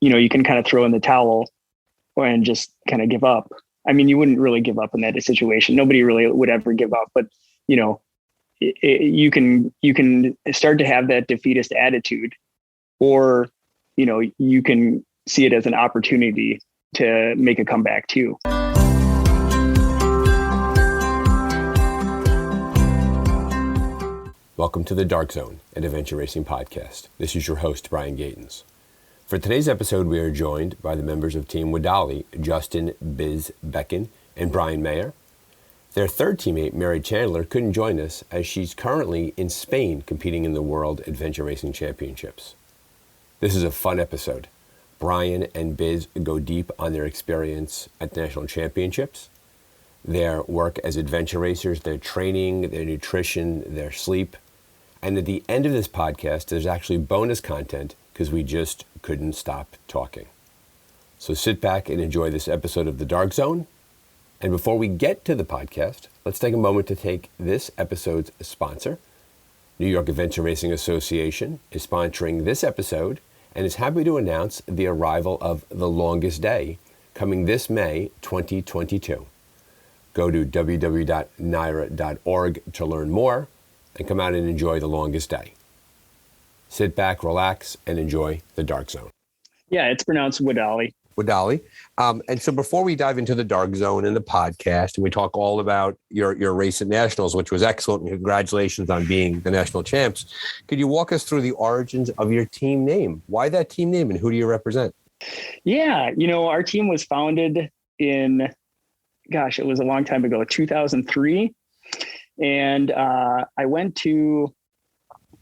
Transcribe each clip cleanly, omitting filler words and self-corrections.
you can kind of throw in the towel and just kind of give up. I mean, you wouldn't really give up in that situation. Nobody really would ever give up, but you can start to have that defeatist attitude, or, you can see it as an opportunity to make a comeback too. Welcome to the Dark Zone, an adventure racing podcast. This is your host, Brian Gatens. For today's episode, we are joined by the members of Team WEDALI, Justin "Biz" Bakken and Brian Mayer. Their third teammate, Mari Chandler, couldn't join us as she's currently in Spain competing in the World Adventure Racing Championships. This is a fun episode. Brian and Biz go deep on their experience at National Championships, their work as adventure racers, their training, their nutrition, their sleep. And at the end of this podcast, there's actually bonus content because we just couldn't stop talking. So sit back and enjoy this episode of The Dark Zone. And before we get to the podcast, let's take a moment to thank this episode's sponsor. New York Adventure Racing Association is sponsoring this episode and is happy to announce the arrival of The Longest Day coming this May 2022. Go to www.nira.org to learn more and come out and enjoy The Longest Day. Sit back, relax, and enjoy The Dark Zone. Yeah, it's pronounced WEDALI. WEDALI. And so before we dive into The Dark Zone and the podcast, and we talk all about your race at Nationals, which was excellent, and congratulations on being the national champs, could you walk us through the origins of your team name? Why that team name, and who do you represent? Yeah, our team was founded in, it was a long time ago, 2003. And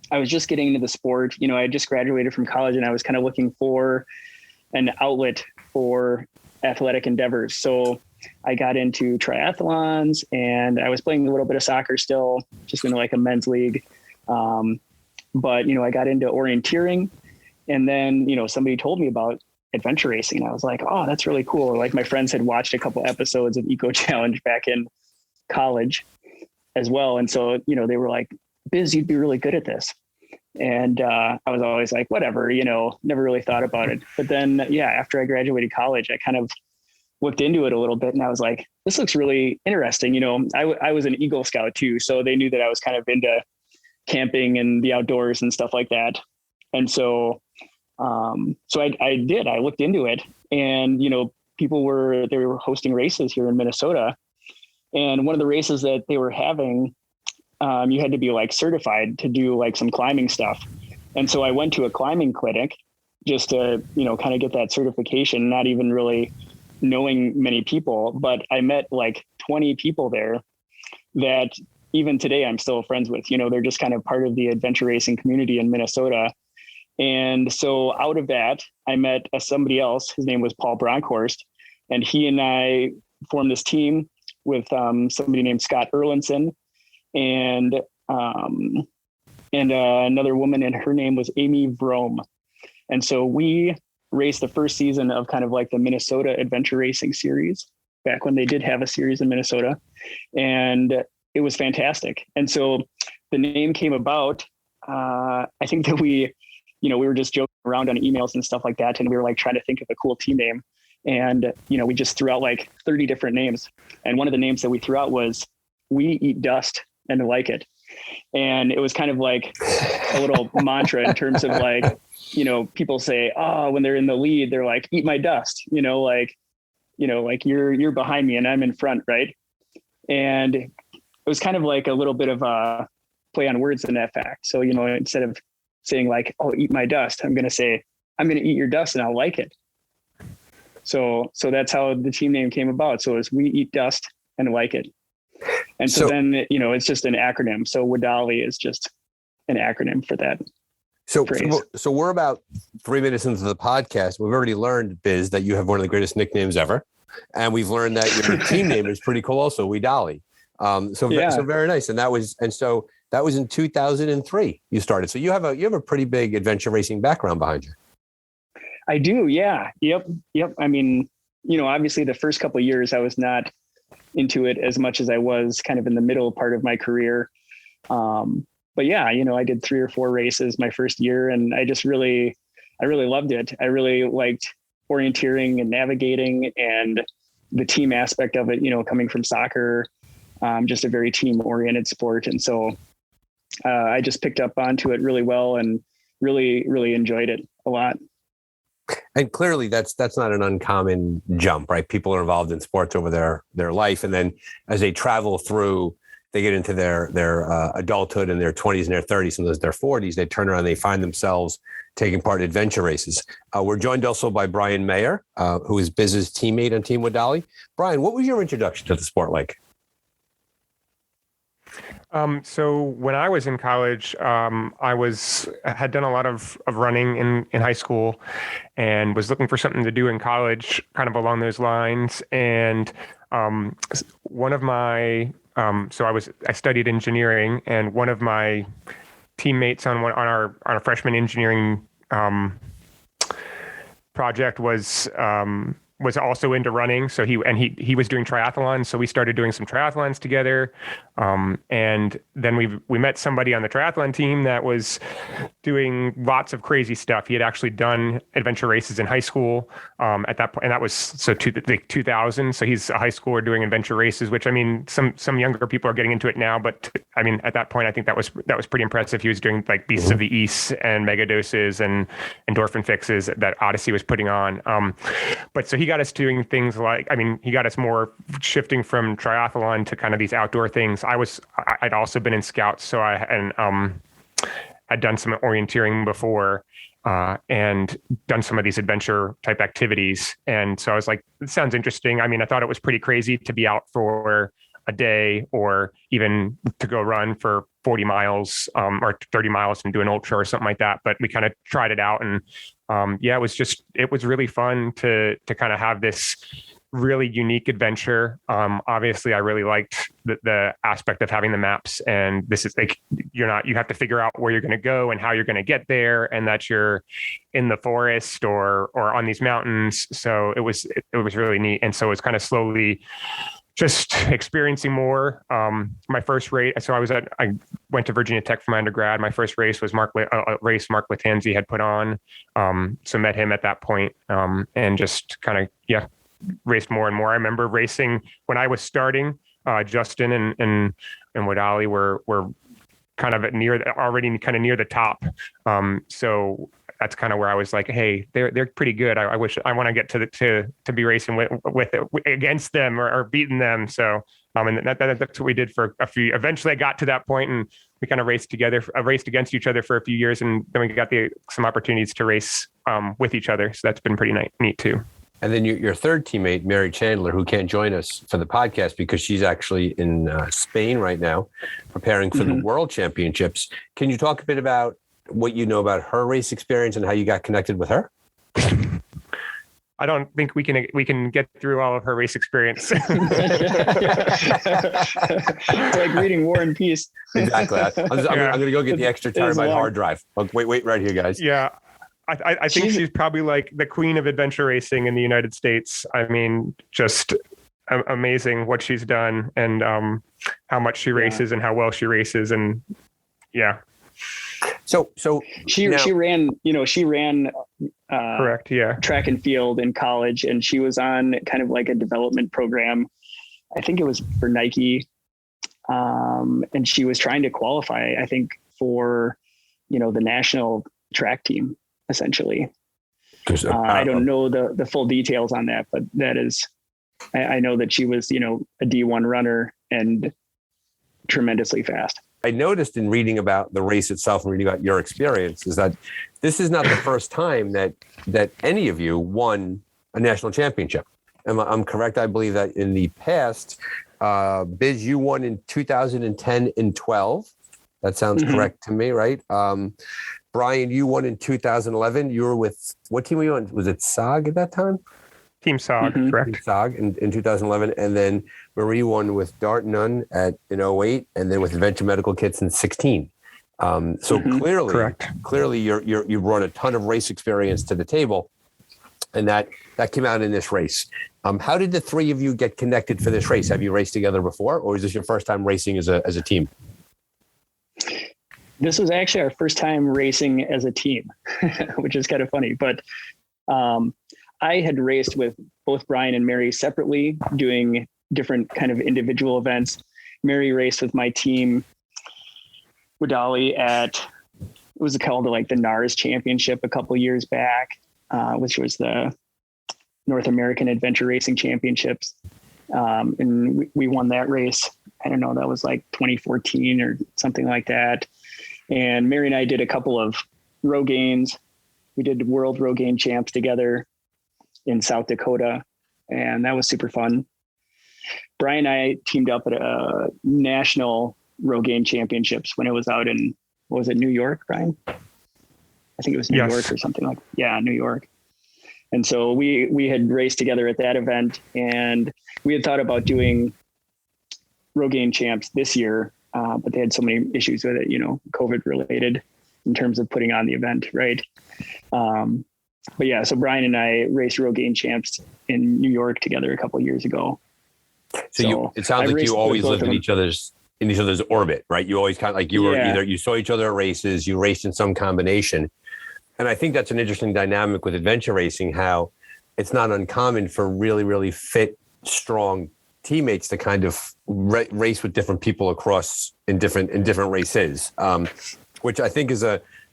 I was just getting into the sport. I had just graduated from college and I was kind of looking for an outlet for athletic endeavors. So I got into triathlons and I was playing a little bit of soccer still, just in like a men's league. But, I got into orienteering, and then, somebody told me about adventure racing. And I was like, oh, that's really cool. Like my friends had watched a couple episodes of Eco Challenge back in college as well. And so, they were like, Biz, you'd be really good at this. And I was always like, whatever, never really thought about it. But then, after I graduated college, I kind of looked into it a little bit and I was like, this looks really interesting. I was an Eagle Scout too. So they knew that I was kind of into camping and the outdoors and stuff like that. And so, I did, I looked into it, and, they were hosting races here in Minnesota. And one of the races that they were having, you had to be like certified to do like some climbing stuff. And so I went to a climbing clinic just to, kind of get that certification, not even really knowing many people, but I met like 20 people there that even today I'm still friends with. They're just kind of part of the adventure racing community in Minnesota. And so out of that, I met somebody else. His name was Paul Bronkhorst, and he and I formed this team with somebody named Scott Erlinson, and another woman, and her name was Amy Vrome. And so we raced the first season of kind of like the Minnesota Adventure Racing Series back when they did have a series in Minnesota, and it was fantastic. And so the name came about. I think that we were just joking around on emails and stuff like that, and we were like trying to think of a cool team name. And, we just threw out like 30 different names. And one of the names that we threw out was "We Eat Dust and Like It." And it was kind of like a little mantra in terms of like, people say, oh, when they're in the lead, they're like, eat my dust, like you're behind me and I'm in front. Right. And it was kind of like a little bit of a play on words in that fact. So, instead of saying like, oh, eat my dust, I'm going to say, I'm going to eat your dust and I'll like it. So that's how the team name came about. So it's "We Eat Dust and Like It." And so then, it's just an acronym. So WEDALI is just an acronym for that. So we're about 3 minutes into the podcast. We've already learned, Biz, that you have one of the greatest nicknames ever. And we've learned that your team name is pretty cool also, WEDALI. So very nice. And that was in 2003 you started. So you have a pretty big adventure racing background behind you. I do. Yeah. Yep. I mean, obviously the first couple of years I was not into it as much as I was kind of in the middle part of my career. But yeah, I did 3 or 4 races my first year, and I just really I really loved it. I really liked orienteering and navigating and the team aspect of it, coming from soccer, just a very team oriented sport. And so I just picked up onto it really well and really, really enjoyed it a lot. And clearly that's not an uncommon jump, right? People are involved in sports over their life. And then as they travel through, they get into their adulthood in their 20s and their 30s, sometimes their 40s, they turn around, they find themselves taking part in adventure races. We're joined also by Brian Mayer, who is Biz's teammate on Team WEDALI. Brian, what was your introduction to the sport like? So when I was in college, I had done a lot of running in high school and was looking for something to do in college, kind of along those lines. And one of my I studied engineering, and one of my teammates on our freshman engineering project was also into running. So he was doing triathlons. So we started doing some triathlons together. And then we met somebody on the triathlon team that was doing lots of crazy stuff. He had actually done adventure races in high school at that point. And that was the 2000. So he's a high schooler doing adventure races, which, I mean, some younger people are getting into it now, but I mean, at that point, I think that was pretty impressive. He was doing like Beasts of the East and mega doses and endorphin fixes that Odyssey was putting on. But so he got us doing things like, he got us more shifting from triathlon to kind of these outdoor things. I'd also been in scouts, so I'd done some orienteering before and done some of these adventure type activities. And so I was like, it sounds interesting. I thought it was pretty crazy to be out for a day or even to go run for 40 miles or 30 miles and do an ultra or something like that. But we kind of tried it out, and it was really fun to kind of have this really unique adventure. Obviously I really liked the aspect of having the maps, and this is like, you have to figure out where you're going to go and how you're going to get there, and that you're in the forest or on these mountains. So it was really neat. And so it's kind of slowly just experiencing more. My first race, so I went to Virginia Tech for my undergrad. My first race was a race Mark Latanzi had put on. So met him at that point, and just kind of, raced more and more. I remember racing when I was starting, Justin and WEDALI were kind of already near the top. So that's kind of where I was like, hey, they're pretty good. I want to get to be racing with against them or beating them. So and that's what we did for a few. Eventually, I got to that point, and we kind of raced against each other for a few years, and then we got some opportunities to race with each other. So that's been pretty neat too. And then your third teammate, Mari Chandler, who can't join us for the podcast because she's actually in Spain right now, preparing for the World Championships. Can you talk a bit about what you know about her race experience and how you got connected with her? I don't think we can get through all of her race experience. It's like reading War and Peace. Exactly. I'm going to go get the extra terabyte hard drive. Wait right here, guys. Yeah. I think she's probably like the queen of adventure racing in the United States. Just amazing what she's done, and how much she races and how well she races. And yeah. So she ran correct. Yeah. track and field in college, and she was on kind of like a development program. I think it was for Nike. And she was trying to qualify, I think, for, the national track team, essentially. I don't know the full details on that, but that is, I know that she was, a D1 runner and tremendously fast. I noticed in reading about the race itself and reading about your experience is that this is not the first time that any of you won a national championship. I'm correct. I believe that in the past, Biz, you won in 2010 and 12. That sounds correct to me, right? Brian, you won in 2011. You were with, what team were you on? Was it SOG at that time? Team SOG, correct. Team SOG in 2011. And then Marie won with Dart Nunn in 08, and then with Adventure Medical Kits in 16. So clearly you brought a ton of race experience to the table, and that came out in this race. How did the three of you get connected for this race? Have you raced together before, or is this your first time racing as a team? This was actually our first time racing as a team, which is kind of funny. But I had raced with both Brian and Mari separately, doing different kind of individual events. Mari raced with my team, WEDALI, it was called like the NARS Championship a couple years back, which was the North American Adventure Racing Championships. And we won that race. I don't know, that was like 2014 or something like that. And Mari and I did a couple of row gains. We did World Row Gain Champs together in South Dakota, and that was super fun. Brian and I teamed up at a national row gain championships when it was out in, what was it, New York, Brian? I think it was New York or something like, yeah, New York. And so we had raced together at that event, and we had thought about doing row gain champs this year, but they had so many issues with it, COVID related in terms of putting on the event. Right. But yeah, so Brian and I raced row gain champs in New York together a couple of years ago. So it sounds like you always lived in each other's orbit, right? You always kind of like you saw each other at races, you raced in some combination. And I think that's an interesting dynamic with adventure racing, how it's not uncommon for really, really fit, strong teammates to kind of race with different people across in different races, which I think is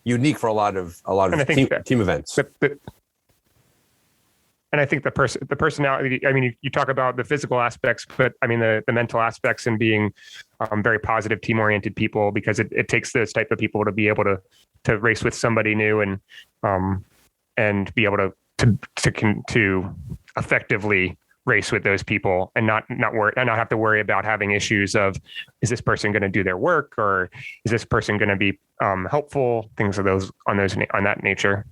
unique for a lot of team events. And I think the personality, I mean, you talk about the physical aspects, but I mean, the mental aspects and being very positive, team-oriented people, because it takes those type of people to be able to race with somebody new and be able to effectively race with those people and not have to worry about having issues of, is this person going to do their work, or is this person going to be helpful, things of on that nature.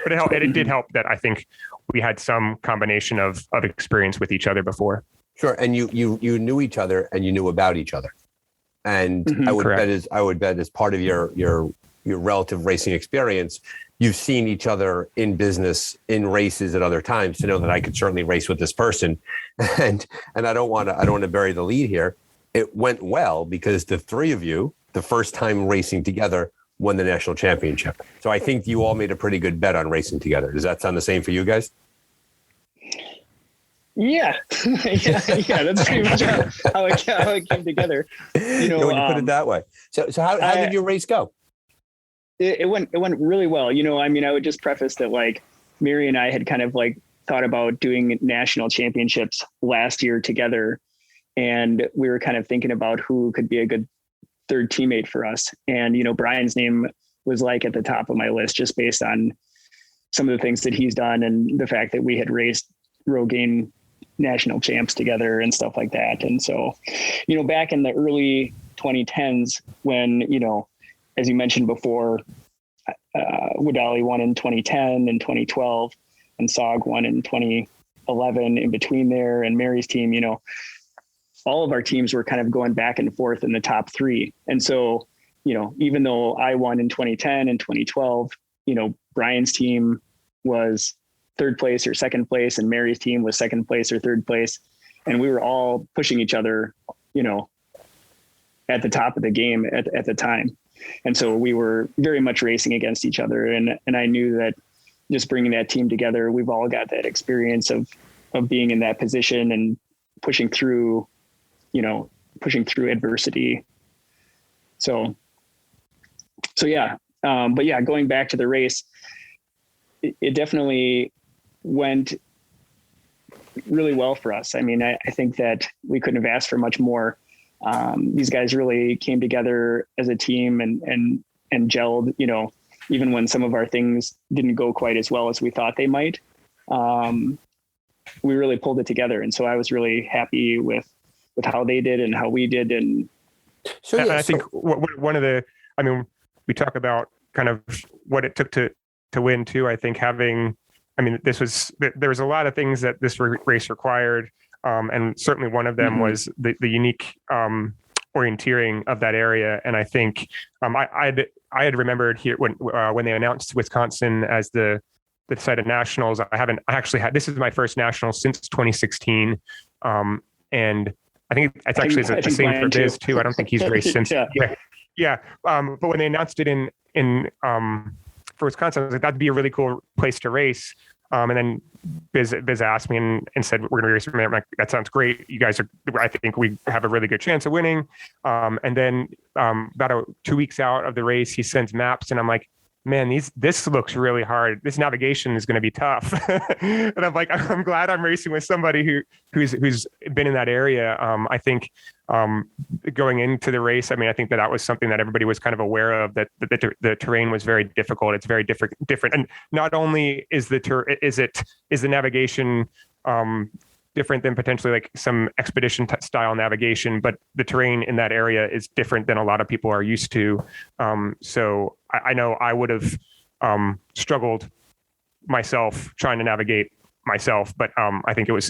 But it did help that I think we had some combination of experience with each other before. Sure. And you knew each other and you knew about each other. And I would bet as part of your relative racing experience, you've seen each other in business, in races at other times, to know that I could certainly race with this person. And I don't want to bury the lead here. It went well because the three of you, the first time racing together, won the national championship. So I think you all made a pretty good bet on racing together. Does that sound the same for you guys? Yeah. yeah. That's pretty much how it came together. When you put it that way. So how did your race go? It went really well. I mean, I would just preface that, like, Mari and I had kind of like thought about doing national championships last year together. And we were kind of thinking about who could be a good third teammate for us. And, Brian's name was like at the top of my list, just based on some of the things that he's done and the fact that we had raced row gain national champs together and stuff like that. And so, back in the early 2010s when, as you mentioned before, WEDALI won in 2010 and 2012, and SOG won in 2011 in between there, and Mari's team, all of our teams were kind of going back and forth in the top three. And so, even though I won in 2010 and 2012, Brian's team was third place or second place, and Mari's team was second place or third place. And we were all pushing each other, at the top of the game at the time. And so we were very much racing against each other. And I knew that just bringing that team together, we've all got that experience of being in that position and pushing through adversity. So yeah. But yeah, going back to the race, it definitely went really well for us. I mean, I think that we couldn't have asked for much more. These guys really came together as a team and gelled, even when some of our things didn't go quite as well as we thought they might. We really pulled it together. And so I was really happy with how they did and how we did. And so, yeah, I think one of the, I mean, we talk about kind of what it took to win too. I think there was a lot of things that this race required. And certainly one of them was the unique orienteering of that area. And I think I had remembered here when they announced Wisconsin as the site of nationals. This is my first national since 2016. And I think it's actually the same for Biz too. I don't think he's raced since. Yeah. Yeah. But when they announced it for Wisconsin, I was like, that'd be a really cool place to race. And then Biz asked me and said, we're going to be racing. I'm like, that sounds great. You guys I think we have a really good chance of winning. And then about 2 weeks out of the race, he sends maps and I'm like, man, this looks really hard. This navigation is going to be tough. And I'm like, I'm glad I'm racing with somebody who's been in that area. I think going into the race, I mean, I think that was something that everybody was kind of aware of, that the terrain was very difficult. It's very different. And not only is the navigation different than potentially like some expedition style navigation, but the terrain in that area is different than a lot of people are used to. So I know I would have struggled myself trying to navigate myself, but I think it was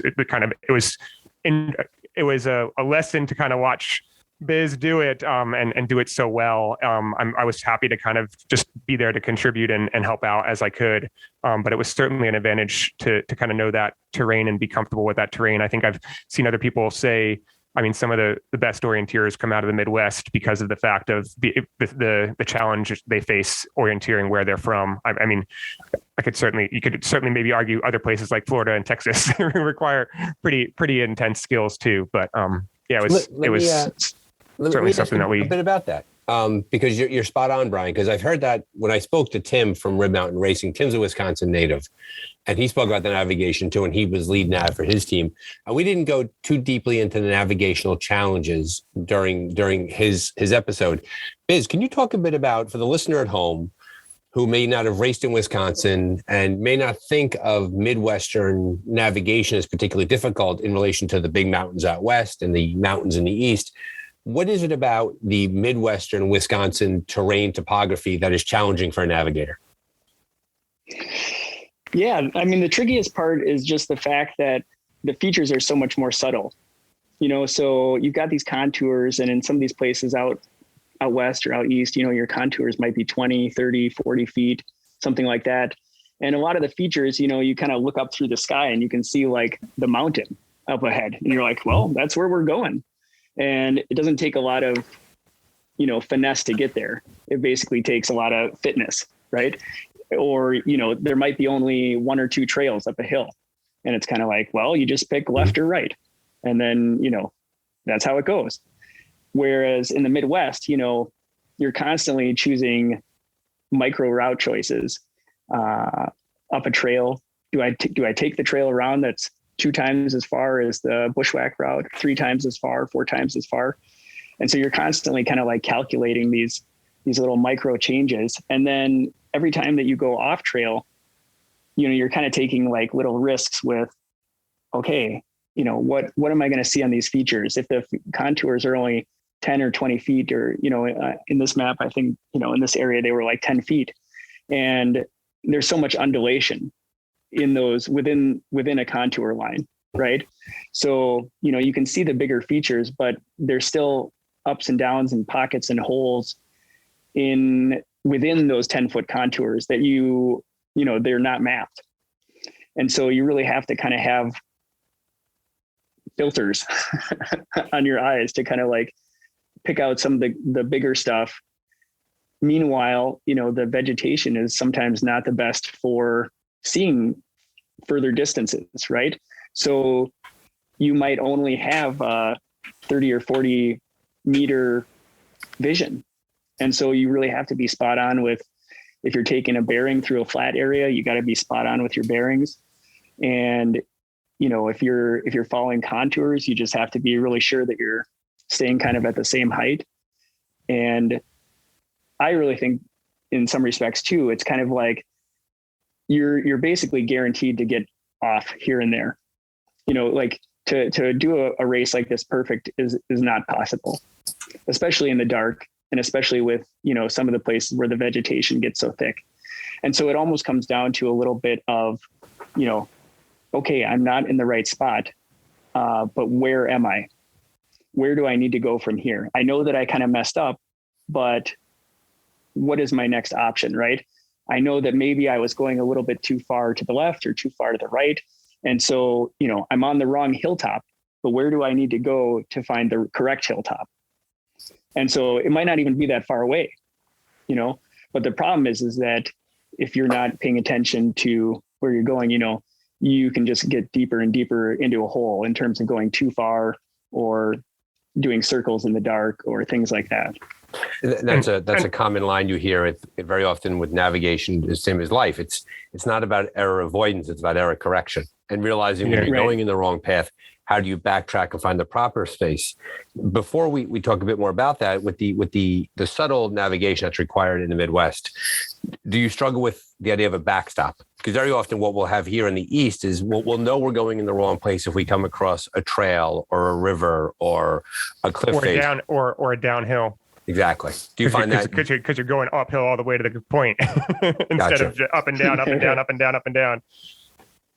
a lesson to kind of watch Biz do it and do it so well. I was happy to kind of just be there to contribute and help out as I could. But it was certainly an advantage to kind of know that terrain and be comfortable with that terrain. I think I've seen other people say, I mean, some of the best orienteers come out of the Midwest because of the fact of the challenge they face orienteering where they're from. I mean, you could certainly maybe argue other places like Florida and Texas require pretty intense skills too. But yeah, it was certainly something that a bit about that. Because you're spot on, Brian, because I've heard that when I spoke to Tim from Rib Mountain Racing. Tim's a Wisconsin native, and he spoke about the navigation too, and he was lead nav for his team. And we didn't go too deeply into the navigational challenges during his episode. Biz, can you talk a bit about, for the listener at home who may not have raced in Wisconsin and may not think of Midwestern navigation as particularly difficult in relation to the big mountains out west and the mountains in the east? What is it about the Midwestern Wisconsin terrain topography that is challenging for a navigator? Yeah, I mean, the trickiest part is just the fact that the features are so much more subtle. So you've got these contours, and in some of these places out west or out east, your contours might be 20, 30, 40 feet, something like that. And a lot of the features, you kind of look up through the sky and you can see like the mountain up ahead. And you're like, well, that's where we're going. And it doesn't take a lot of, finesse to get there. It basically takes a lot of fitness, right? Or, there might be only one or two trails up a hill. And it's kind of like, well, you just pick left or right. And then, that's how it goes. Whereas in the Midwest, you're constantly choosing micro route choices up a trail. Do I take the trail around that's 2 times as far as the bushwhack route, 3 times as far, 4 times as far? And so you're constantly kind of like calculating these little micro changes. And then every time that you go off trail, you're kind of taking like little risks with, okay, what am I going to see on these features? If the contours are only 10 or 20 feet, or, in this map, I think, in this area, they were like 10 feet. And there's so much undulation in those within a contour line, right? So, you can see the bigger features, but there's still ups and downs and pockets and holes within those 10-foot contours that they're not mapped. And so you really have to kind of have filters on your eyes to kind of like pick out some of the bigger stuff. Meanwhile, the vegetation is sometimes not the best for seeing further distances, right? So you might only have 30 or 40 meter vision. And so you really have to be spot on with, if you're taking a bearing through a flat area, you got to be spot on with your bearings. And, if you're following contours, you just have to be really sure that you're staying kind of at the same height. And I really think in some respects too, it's kind of like you're basically guaranteed to get off here and there. Like to do a race like this perfect is not possible, especially in the dark, and especially with, some of the places where the vegetation gets so thick. And so it almost comes down to a little bit of, okay, I'm not in the right spot, but where am I? Where do I need to go from here? I know that I kind of messed up, but what is my next option, right? I know that maybe I was going a little bit too far to the left or too far to the right. And so, I'm on the wrong hilltop, but where do I need to go to find the correct hilltop? And so it might not even be that far away, but the problem is that if you're not paying attention to where you're going, you can just get deeper and deeper into a hole in terms of going too far or doing circles in the dark or things like that. That's a common line you hear it very often with navigation, the same as life. It's not about error avoidance, it's about error correction and realizing when you're going in the wrong path, how do you backtrack and find the proper space? Before we talk a bit more about that, with the subtle navigation that's required in the Midwest, do you struggle with the idea of a backstop? Because very often what we'll have here in the East is we'll know we're going in the wrong place if we come across a trail or a river or a cliff face. Or a downhill. Exactly. Do you find that? Because you're going uphill all the way to the point instead of up and down, up and down, up and down, up and down.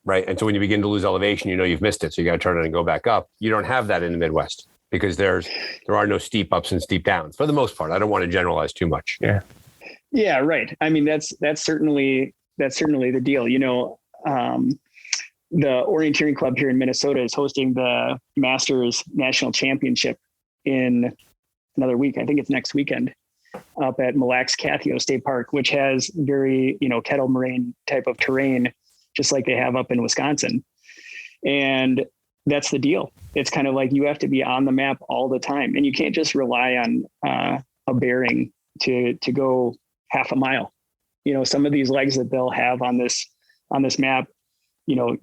Right. And so when you begin to lose elevation, you've missed it. So you got to turn it and go back up. You don't have that in the Midwest because there are no steep ups and steep downs for the most part. I don't want to generalize too much. Yeah. Yeah. Right. I mean, that's certainly the deal. The orienteering club here in Minnesota is hosting the Masters National Championship in another week. I think it's next weekend up at Mille Lacs-Cathio State Park, which has very, kettle moraine type of terrain, just like they have up in Wisconsin. And that's the deal. It's kind of like you have to be on the map all the time, and you can't just rely on a bearing to go half a mile. Some of these legs that they'll have on this map, you're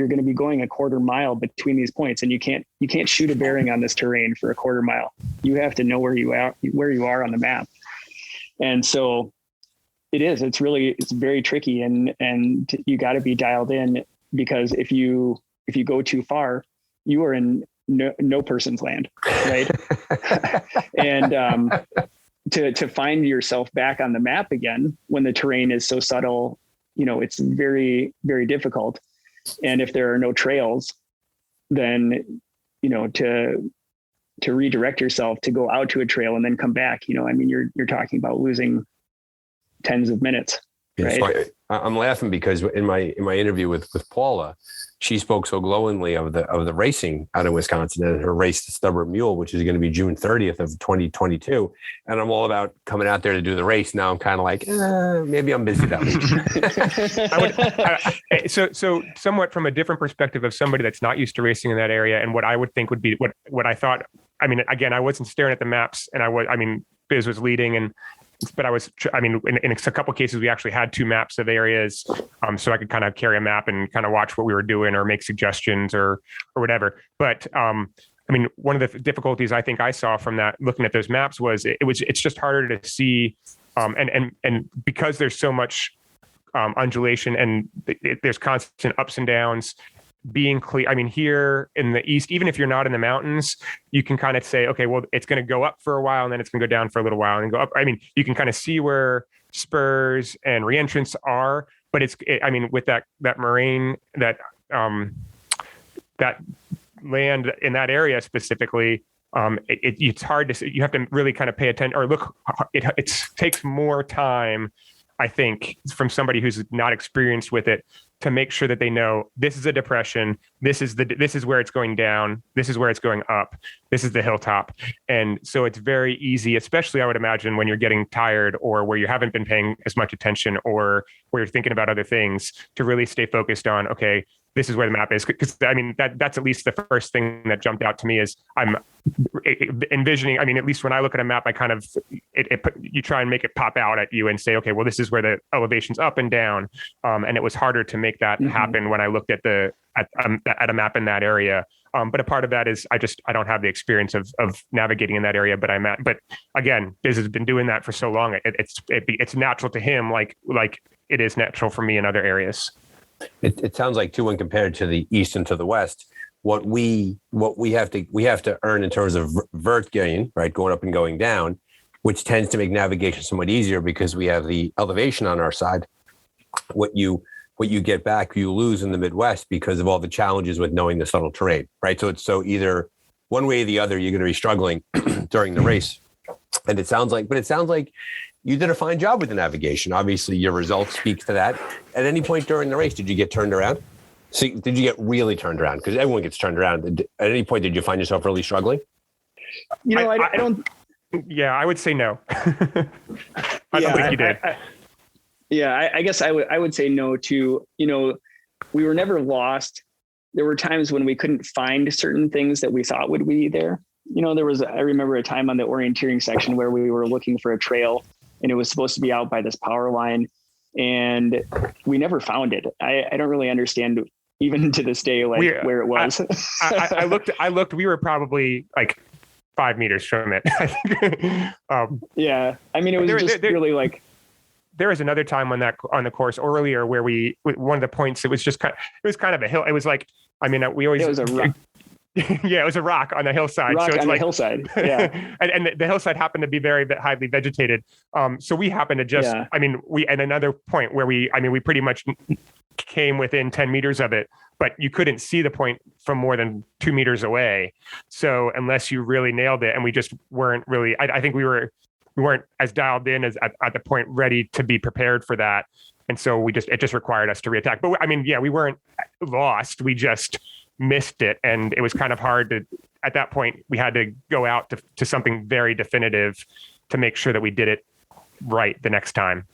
going to be going a quarter mile between these points, and you can't shoot a bearing on this terrain for a quarter mile. You have to know where you are on the map. And so it's very tricky, and you got to be dialed in, because if you go too far, you are in no person's land, right? And to find yourself back on the map again when the terrain is so subtle, it's very, very difficult. And if there are no trails, then to redirect yourself to go out to a trail and then come back, you're talking about losing tens of minutes. Right. So I'm laughing because in my interview with Paula, she spoke so glowingly of the racing out in Wisconsin and her race, the Stubborn Mule, which is going to be June 30th of 2022. And I'm all about coming out there to do the race. Now I'm kind of like, maybe I'm busy that week. So somewhat from a different perspective of somebody that's not used to racing in that area, and what I would think would be what I thought. I mean, again, I wasn't staring at the maps, and Biz was leading, but in a couple of cases, we actually had two maps of areas, so I could kind of carry a map and kind of watch what we were doing or make suggestions or whatever. But one of the difficulties I think I saw from that, looking at those maps, was it's just harder to see, and because there's so much undulation and there's constant ups and downs. Being clear, here in the East, even if you're not in the mountains, you can kind of say, okay, well, it's going to go up for a while and then it's going to go down for a little while and go up. You can kind of see where spurs and reentrants are, but with that moraine, that land in that area specifically, it's hard to see. You have to really kind of pay attention or look. It takes more time, I think, from somebody who's not experienced with it, to make sure that they know this is a depression. This is where it's going down. This is where it's going up. This is the hilltop. And so it's very easy, especially I would imagine when you're getting tired or where you haven't been paying as much attention or where you're thinking about other things, to really stay focused on, okay, this is where the map is. Because that's at least the first thing that jumped out to me is I'm envisioning, at least when I look at a map, I kind of, you try and make it pop out at you and say, okay, well, this is where the elevation's up and down. And it was harder to make that happen when I looked at at a map in that area. But a part of that is I don't have the experience of navigating in that area, but again, Biz has been doing that for so long. It's natural to him, like it is natural for me in other areas. It sounds like too, when compared to the East and to the West, what we have to earn in terms of vert gain, right, going up and going down, which tends to make navigation somewhat easier because we have the elevation on our side. What you get back, you lose in the Midwest because of all the challenges with knowing the subtle terrain, right? So either one way or the other, you're going to be struggling during the race. And it sounds like you did a fine job with the navigation. Obviously, your results speak to that. At any point during the race, did you get turned around? So did you get really turned around? Because everyone gets turned around. At any point, did you find yourself really struggling? I don't. Yeah, I would say no. I don't think you did. I guess I would say no to, we were never lost. There were times when we couldn't find certain things that we thought would be there. I remember a time on the orienteering section where we were looking for a trail and it was supposed to be out by this power line and we never found it. I don't really understand even to this day, where it was. I looked, we were probably like 5 meters from it. Yeah. I mean, it was really like, there was another time on the course earlier where one of the points, it was kind of a hill. It was like, I mean, it was a rock. Yeah, it was a rock on the hillside. The hillside. Yeah. and the hillside happened to be very highly vegetated. So we happened to just, yeah. At another point where we pretty much came within 10 meters of it, but you couldn't see the point from more than 2 meters away. So unless you really nailed it, and we just weren't really, I think we weren't as dialed in as at the point ready to be prepared for that. And so it just required us to reattack. But we weren't lost. We just missed it. And it was kind of hard at that point, we had to go out to something very definitive to make sure that we did it right the next time.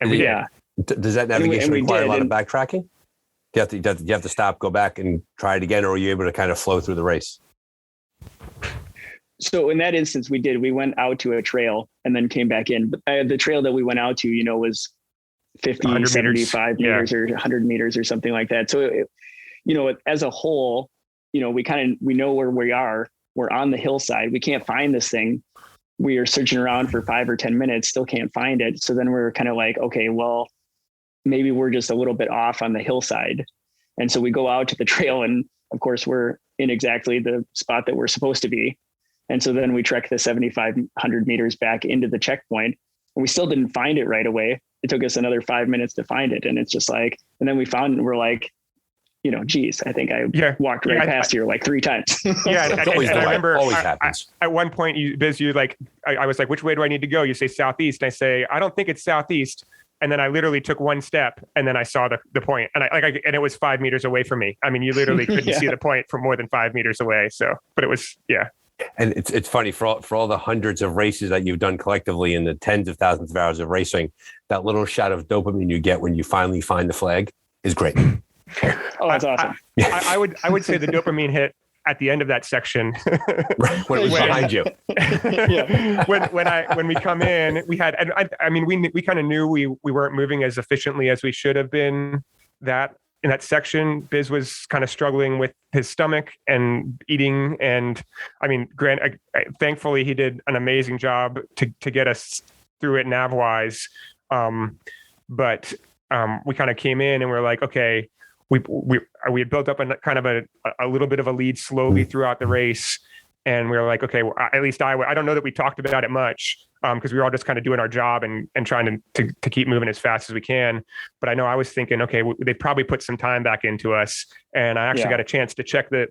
And we did. Does that navigation require a lot of backtracking? Do you have to stop, go back and try it again, or are you able to kind of flow through the race? So in that instance, we went out to a trail and then came back in. But the trail that we went out to, was 50, 75 meters or 100 meters or something like that. So, as a whole, we know where we are. We're on the hillside. We can't find this thing. We are searching around for 5 or 10 minutes, still can't find it. So then we're kind of like, okay, well, maybe we're just a little bit off on the hillside. And so we go out to the trail and of course we're in exactly the spot that we're supposed to be. And so then we trek the 7,500 meters back into the checkpoint and we still didn't find it right away. It took us another 5 minutes to find it. And it's just like, and then we found it and we're like, geez, I think I walked right past here like 3 times. Yeah. and I remember always happens. At one point you like, I was like, which way do I need to go? You say southeast. And I say, I don't think it's southeast. And then I literally took one step and then I saw the point and and it was 5 meters away from me. I mean, you literally couldn't see the point from more than 5 meters away. So, but it was, yeah. And it's funny for all the hundreds of races that you've done collectively and the tens of thousands of hours of racing, that little shot of dopamine you get when you finally find the flag is great. Oh, that's awesome. I would say the dopamine hit at the end of that section. When it was behind you. Yeah. When we come in, we had, and we kind of knew we weren't moving as efficiently as we should have been in that section. Biz was kind of struggling with his stomach and eating. And Grant, thankfully he did an amazing job to get us through it nav-wise. But we kind of came in and we're like, okay, we had built up a kind of a little bit of a lead slowly throughout the race. And we were like, okay, well, at least I don't know that we talked about it much because we were all just kind of doing our job and trying to keep moving as fast as we can. But I know I was thinking, okay, they probably put some time back into us. And I actually got a chance to check the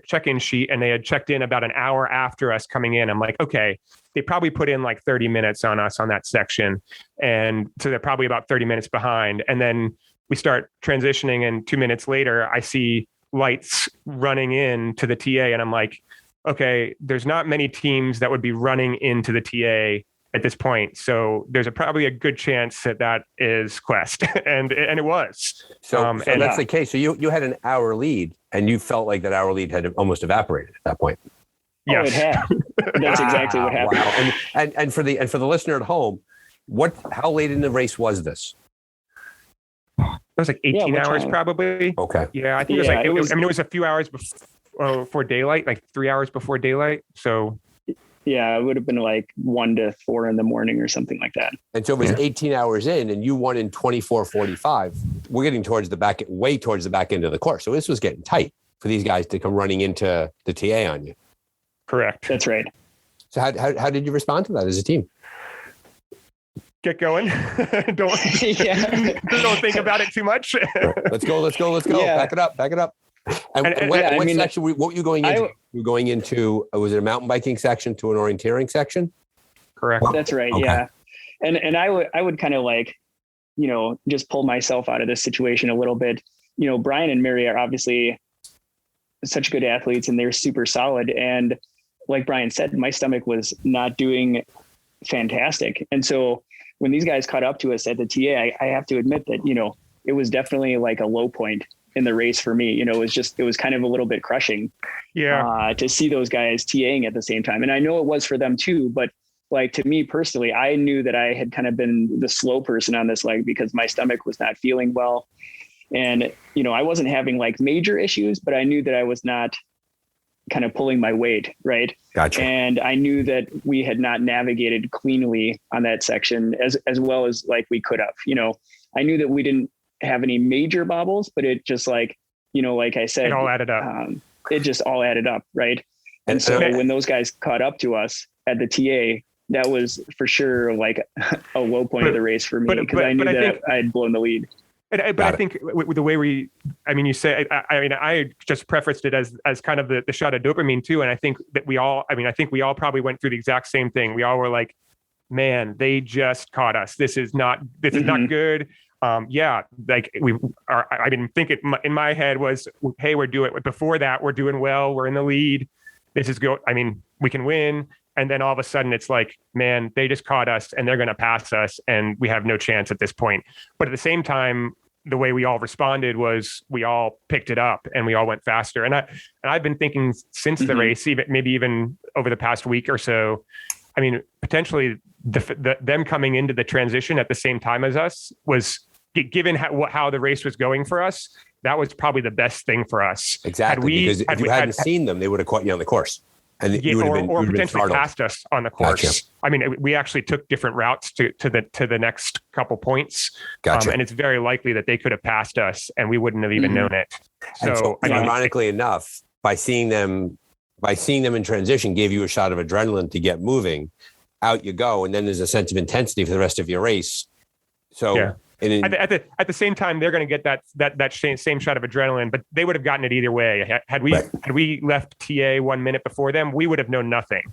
check-in sheet, and they had checked in about an hour after us coming in. I'm like, okay, they probably put in like 30 minutes on us on that section. And so they're probably about 30 minutes behind. And then we start transitioning, and 2 minutes later, I see lights running in to the TA, and I'm like, okay, there's not many teams that would be running into the TA at this point. So there's probably a good chance that is Quest. and it was. So that's the case. So you had an hour lead and you felt like that hour lead had almost evaporated at that point. Yes. Oh, it had. That's exactly what happened. Wow. And for the listener at home, how late in the race was this? It was like 18 hours probably. Okay. Yeah, I think it was a few hours before daylight, like 3 hours before daylight. So yeah, it would have been like 1 to 4 in the morning or something like that. And so it was 18 hours in, and you won in 24:45. We're getting way towards the back end of the course. So this was getting tight for these guys to come running into the TA on you. Correct. That's right. So how did you respond to that as a team? Get going. Don't think about it too much. Let's go. Yeah. Back it up. And what section? What were you going into? You were going into, was it a mountain biking section to an orienteering section? Correct. That's right. Okay. Yeah. And I would kind of like, just pull myself out of this situation a little bit. Brian and Mari are obviously such good athletes and they're super solid. And like Brian said, my stomach was not doing fantastic. And so when these guys caught up to us at the TA, I have to admit that, it was definitely like a low point in the race for me. It was kind of a little bit crushing to see those guys TAing at the same time. And I know it was for them too, but like to me personally, I knew that I had kind of been the slow person on this leg because my stomach was not feeling well. And, I wasn't having like major issues, but I knew that I was not kind of pulling my weight. Right. Gotcha. And I knew that we had not navigated cleanly on that section as well as like we could have. I knew that we didn't have any major bobbles, but it just like, like I said, it all added up. It just all added up. Right. And so when those guys caught up to us at the TA, that was for sure like a low point of the race for me because I knew that I had blown the lead. But I think with the way you say, I just prefaced it as kind of the shot of dopamine too. And I think that we all probably went through the exact same thing. We all were like, man, they just caught us. This is not good. Like I didn't think it in my head was, hey, we're doing, before that, we're doing well. We're in the lead. We can win. And then all of a sudden it's like, man, they just caught us and they're going to pass us and we have no chance at this point. But at the same time, the way we all responded was we all picked it up and we all went faster. And I've been thinking since the race, maybe even over the past week or so, potentially them coming into the transition at the same time as us was, given how the race was going for us, that was probably the best thing for us. Exactly. Because if you hadn't seen them, they would have caught you on the course. And or potentially passed us on the course. Gotcha. We actually took different routes to the next couple points. Gotcha. And it's very likely that they could have passed us and we wouldn't have even known it. So ironically enough, by seeing them in transition gave you a shot of adrenaline to get moving. Out you go. And then there's a sense of intensity for the rest of your race. So at the same time, they're going to get that same shot of adrenaline, but they would have gotten it either way. Had we left TA 1 minute before them, we would have known nothing.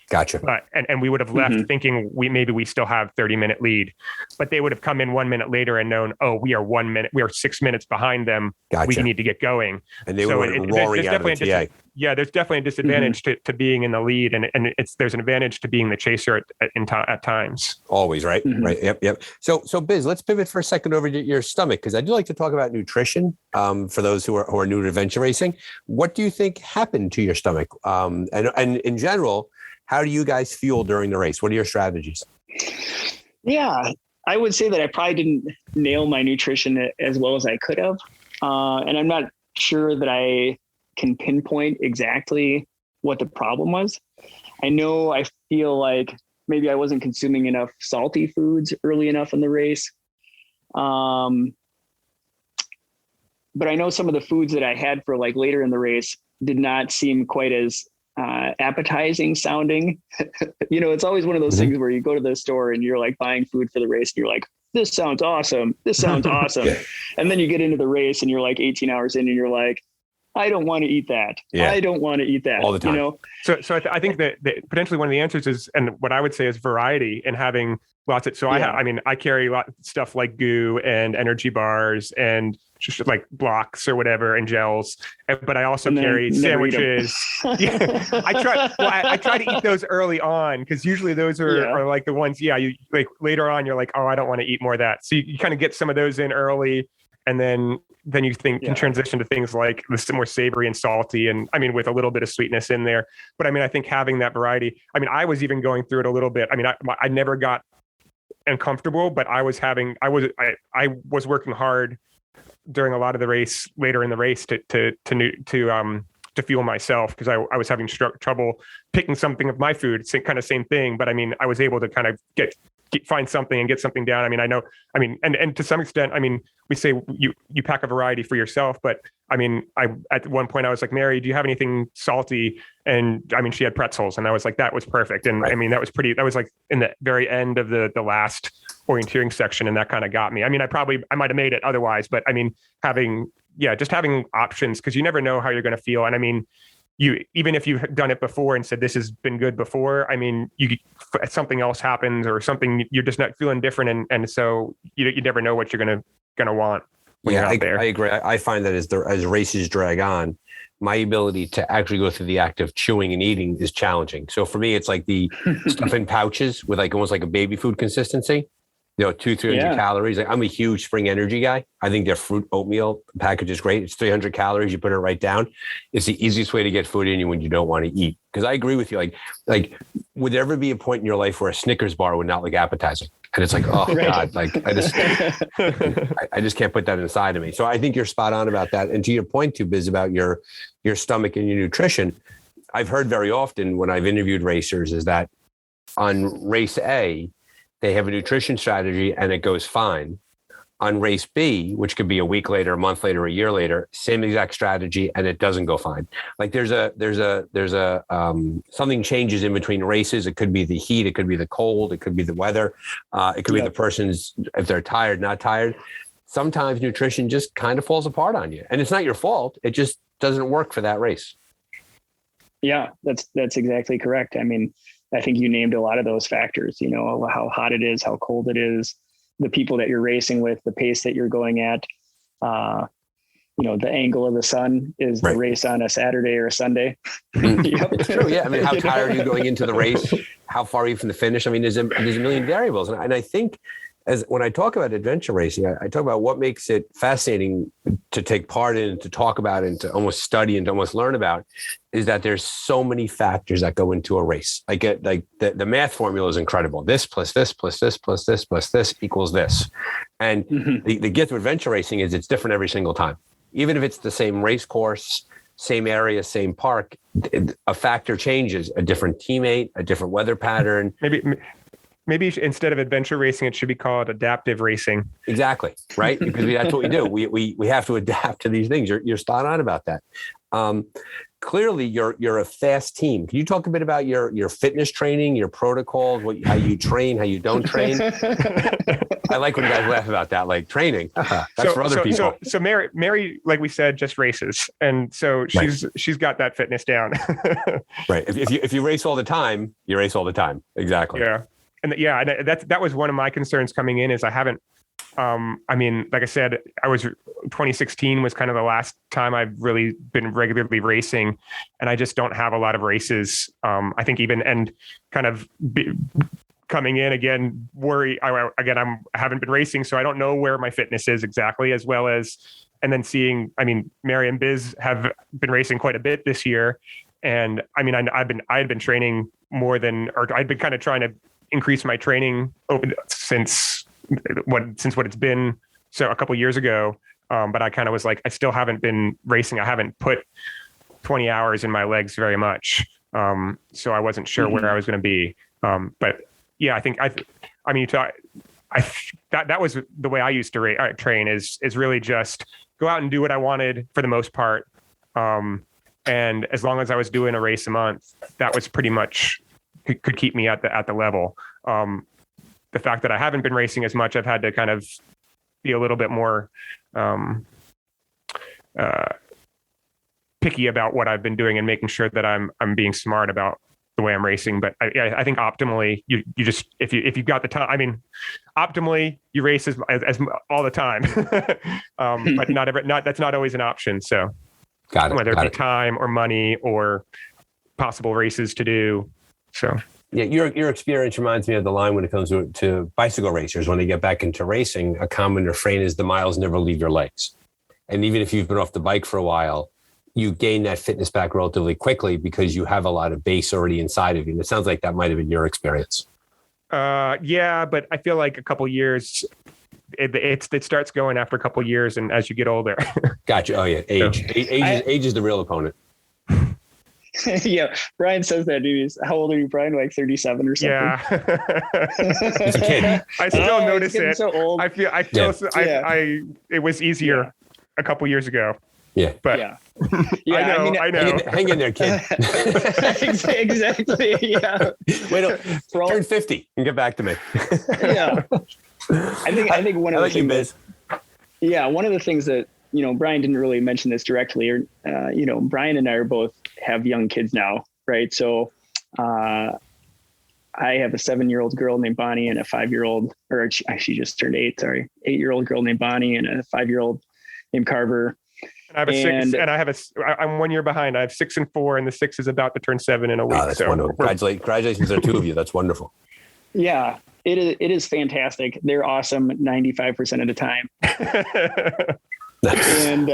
Gotcha. But and we would have left thinking we still have 30-minute lead, but they would have come in 1 minute later and known, we are 6 minutes behind them. Gotcha. We need to get going. And they were roaring out of the TA. There's definitely a disadvantage to being in the lead, and there's an advantage to being the chaser at times. Always, right? Right. Yep. So Biz, let's pivot for a second over to your stomach, because I do like to talk about nutrition for those who are new to adventure racing. What do you think happened to your stomach? And in general, how do you guys fuel during the race? What are your strategies? Yeah, I would say that I probably didn't nail my nutrition as well as I could have. And I'm not sure that I can pinpoint exactly what the problem was. I feel like maybe I wasn't consuming enough salty foods early enough in the race. But I know some of the foods that I had for like later in the race did not seem quite as appetizing sounding. It's always one of those things where you go to the store and you're like buying food for the race and you're like, this sounds awesome. This sounds awesome. And then you get into the race and you're like 18 hours in and you're like, I don't want to eat that. Yeah. I don't want to eat that. All the time. So I think that potentially one of the answers is, and what I would say is variety and having lots of, I carry a lot of stuff like goo and energy bars and just like blocks or whatever and gels. But I also carry sandwiches. I try to eat those early on because usually those are like the ones, you like later on, you're like, oh, I don't want to eat more of that. So you kind of get some of those in early. And then you can transition to things like the more savory and salty, and with a little bit of sweetness in there. But I think having that variety. I was even going through it a little bit. I never got uncomfortable, but I was working hard during a lot of the race later in the race to fuel myself because I was having trouble picking something of my food. It's kind of same thing, but I was able to kind of find something and get something down. And to some extent, we say you pack a variety for yourself, but at one point I was like, Mary, do you have anything salty? And she had pretzels and I was like, that was perfect. And right. that was like in the very end of the last orienteering section. And that kind of got me. I might've made it otherwise, but just having options, because you never know how you're going to feel. And even if you've done it before and said, this has been good before, something else happens or something, you're just not feeling different. And so you never know what you're going to want when you're out there. I agree. I find that as races drag on, my ability to actually go through the act of chewing and eating is challenging. So for me, it's like the stuff in pouches with like almost like a baby food consistency, 300 calories. Like, I'm a huge Spring Energy guy. I think their fruit oatmeal package is great. It's 300 calories. You put it right down. It's the easiest way to get food in you when you don't want to eat. Because I agree with you. Like, would there ever be a point in your life where a Snickers bar would not look appetizing? And it's like, oh God, like I just can't put that inside of me. So I think you're spot on about that. And to your point too, Biz, about your stomach and your nutrition, I've heard very often when I've interviewed racers is that on race A, they have a nutrition strategy and it goes fine. On race B, which could be a week later, a month later, a year later, same exact strategy, and it doesn't go fine. Like there's a something changes in between races. It could be the heat, it could be the cold, it could be the weather, it could be the person's, if they're tired, not tired. Sometimes nutrition just kind of falls apart on you, and it's not your fault. It just doesn't work for that race. Yeah, that's exactly correct. I mean, I think you named a lot of those factors. How hot it is, how cold it is, the people that you're racing with, the pace that you're going at, the angle of the sun. Is the race on a Saturday or a Sunday? Yep. It's true. Yeah. I mean, how tired are you going into the race? How far are you from the finish? I mean, there's a million variables. And I think when I talk about adventure racing, I talk about what makes it fascinating to take part in, to talk about, and to almost study and to almost learn about, is that there's so many factors that go into a race. Like the math formula is incredible. This plus this plus this plus this plus this equals this. And the gift of adventure racing is it's different every single time. Even if it's the same race course, same area, same park, a factor changes, a different teammate, a different weather pattern. Maybe instead of adventure racing, it should be called adaptive racing. Exactly. Right. Because that's what we do. We have to adapt to these things. You're spot on about that. Clearly you're a fast team. Can you talk a bit about your fitness training, your protocols, how you train, how you don't train? I like when guys laugh about that, like training. That's for other people. So Mary, like we said, just races. And so she's got that fitness down. Right. If you race all the time, you race all the time. Exactly. Yeah. And that was one of my concerns coming in is I haven't, like I said, 2016 was kind of the last time I've really been regularly racing, and I just don't have a lot of races. I think coming in again, I haven't been racing, so I don't know where my fitness is exactly, as well as, and then seeing, Mary and Biz have been racing quite a bit this year. And I had been training more than, or I'd been kind of trying to increase my training since what it's been. So a couple of years ago. But I kind of was like, I still haven't been racing. I haven't put 20 hours in my legs very much. So I wasn't sure where I was going to be. But yeah, I think that was the way I used to train is really just go out and do what I wanted for the most part. And as long as I was doing a race a month, that was pretty much could keep me at the level. The fact that I haven't been racing as much, I've had to kind of be a little bit more picky about what I've been doing and making sure that I'm being smart about the way I'm racing. But I think optimally, you just if you've got the time, optimally you race as all the time, but that's not always an option. So whether it be time or money or possible races to do. So yeah, your experience reminds me of the line when it comes to bicycle racers. When they get back into racing, a common refrain is the miles never leave your legs. And even if you've been off the bike for a while, you gain that fitness back relatively quickly because you have a lot of base already inside of you. And it sounds like that might have been your experience. Yeah, but I feel like a couple years, it starts going after a couple of years, and as you get older. Gotcha. Oh yeah, age is the real opponent. Yeah, Brian says that, dude. How old are you, Brian? Like 37 or something? Yeah. He's a kid. I still notice it. So old. It was easier a couple years ago. Yeah. But yeah. I know. Hang in there, kid. Exactly. Yeah. Wait, turn 50 and get back to me. Yeah. I think one of the things. Biz. Yeah, one of the things that Brian didn't really mention this directly, or Brian and I are both have young kids now, right? So I have a 7-year-old girl named Bonnie and a 5-year-old, or she just turned 8. Sorry, 8-year-old girl named Bonnie and a 5-year-old named Carver. I have a six, and I'm 1 year behind. I have 6 and 4, and the 6 is about to turn 7 in a week. That's wonderful. Congratulations to the two of you. That's wonderful. Yeah, it is fantastic. They're awesome 95% of the time. And,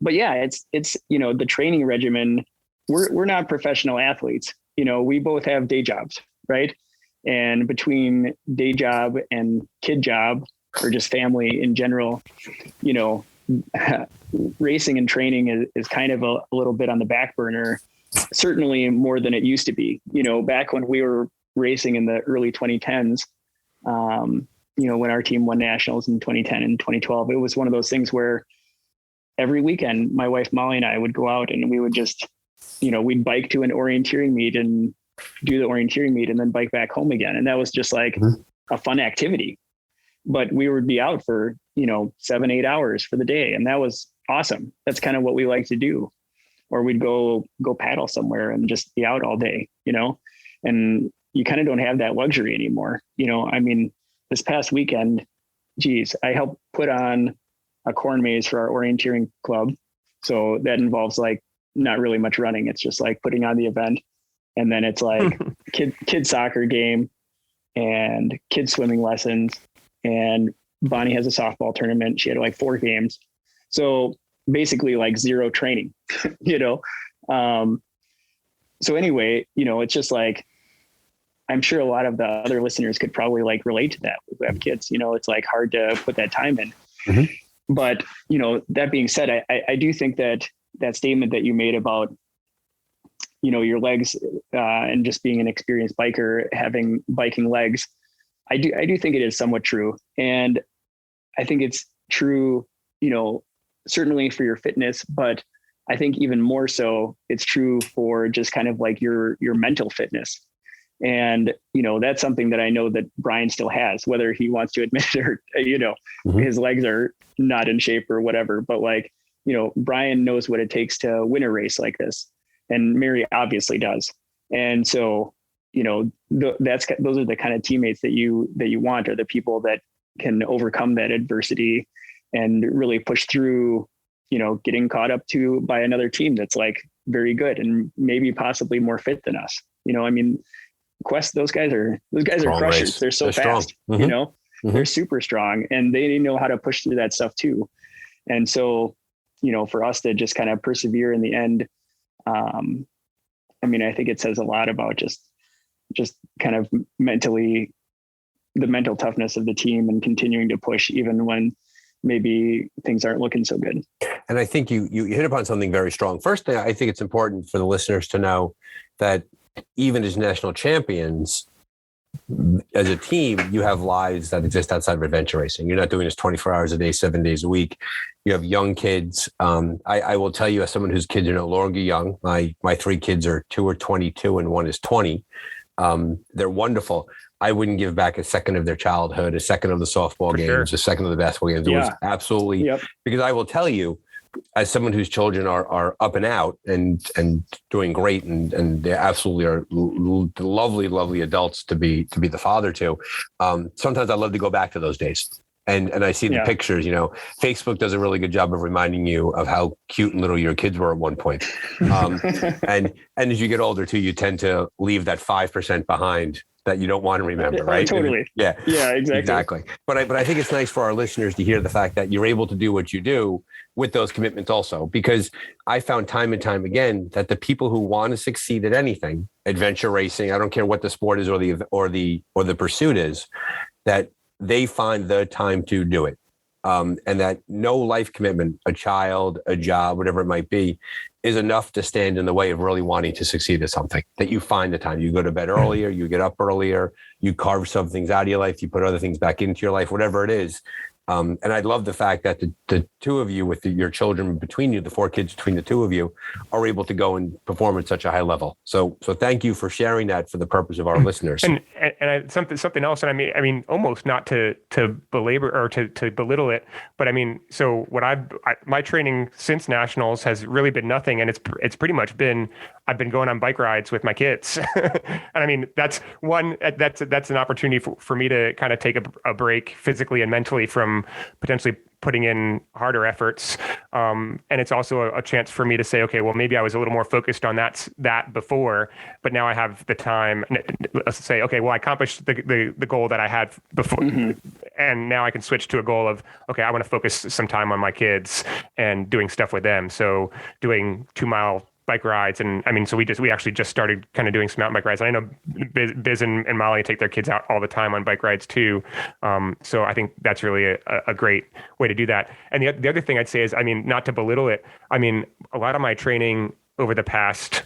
but yeah, it's, the training regimen, we're not professional athletes. We both have day jobs, right? And between day job and kid job, or just family in general, racing and training is kind of a little bit on the back burner, certainly more than it used to be. Back when we were racing in the early 2010s, when our team won nationals in 2010 and 2012, it was one of those things where every weekend, my wife, Molly, and I would go out and we would just, we'd bike to an orienteering meet and do the orienteering meet and then bike back home again. And that was just like a fun activity, but we would be out for, 7-8 hours for the day. And that was awesome. That's kind of what we like to do. Or we'd go paddle somewhere and just be out all day, and you kind of don't have that luxury anymore. This past weekend, I helped put on a corn maze for our orienteering club. So that involves like not really much running. It's just like putting on the event. And then it's like kid soccer game and kid swimming lessons. And Bonnie has a softball tournament. She had like 4 games. So basically like 0 training, So anyway, it's just like, I'm sure a lot of the other listeners could probably like relate to that. We have kids, it's like hard to put that time in. Mm-hmm. But, that being said, I do think that statement that you made about, your legs and just being an experienced biker, having biking legs, I do think it is somewhat true. And I think it's true, certainly for your fitness, but I think even more so it's true for just kind of like your mental fitness. And, that's something that I know that Brian still has, whether he wants to admit it or, his legs are not in shape or whatever, but like, Brian knows what it takes to win a race like this. And Mary obviously does. And so, those are the kind of teammates that you want, are the people that can overcome that adversity and really push through, getting caught up by another team that's like very good and maybe possibly more fit than us. Quest, those guys are crushers. Race. They're so fast, they're super strong and they know how to push through that stuff too. And so, for us to just kind of persevere in the end, I think it says a lot about just kind of mentally, the mental toughness of the team and continuing to push even when maybe things aren't looking so good. And I think you hit upon something very strong. First thing, I think it's important for the listeners to know that even as national champions, as a team, you have lives that exist outside of adventure racing. You're not doing this 24 hours a day, 7 days a week. You have young kids. I will tell you, as someone whose kids are no longer young, my 3 kids are 2 are 22 and 1 is 20. They're wonderful. I wouldn't give back a second of their childhood, a second of the softball games, a second of the basketball games. It was absolutely, because I will tell you, as someone whose children are up and out and doing great, and they absolutely are lovely, lovely adults to be the father to. Sometimes I love to go back to those days. And I see the pictures, Facebook does a really good job of reminding you of how cute and little your kids were at one point. And as you get older too, you tend to leave that 5% behind that you don't want to remember, right? Totally. Yeah, exactly. But I think it's nice for our listeners to hear the fact that you're able to do what you do with those commitments also, because I found time and time again that the people who want to succeed at anything, adventure racing, I don't care what the sport is or the pursuit is, that they find the time to do it. And that no life commitment, a child, a job, whatever it might be, is enough to stand in the way of really wanting to succeed at something. That you find the time. You go to bed earlier, you get up earlier, you carve some things out of your life, you put other things back into your life, whatever it is. And I love the fact that the two of you with your children between you, the 4 kids between the 2 of you, are able to go and perform at such a high level. So thank you for sharing that for the purpose of our listeners. And something else, and I mean, almost not to belabor or to belittle it, but I mean, so what my training since nationals has really been nothing, and it's pretty much been, I've been going on bike rides with my kids. And I mean, that's an opportunity for me to kind of take a break physically and mentally from potentially putting in harder efforts. And it's also a chance for me to say, okay, well, maybe I was a little more focused on that before, but now I have the time to say, okay, well, I accomplished the goal that I had before. And now I can switch to a goal of, okay, I want to focus some time on my kids and doing stuff with them. So doing 2-mile bike rides. And I mean, so we actually just started kind of doing some mountain bike rides. And I know Biz and Molly take their kids out all the time on bike rides too. So I think that's really a great way to do that. And the other thing I'd say is, I mean, not to belittle it, I mean, a lot of my training over the past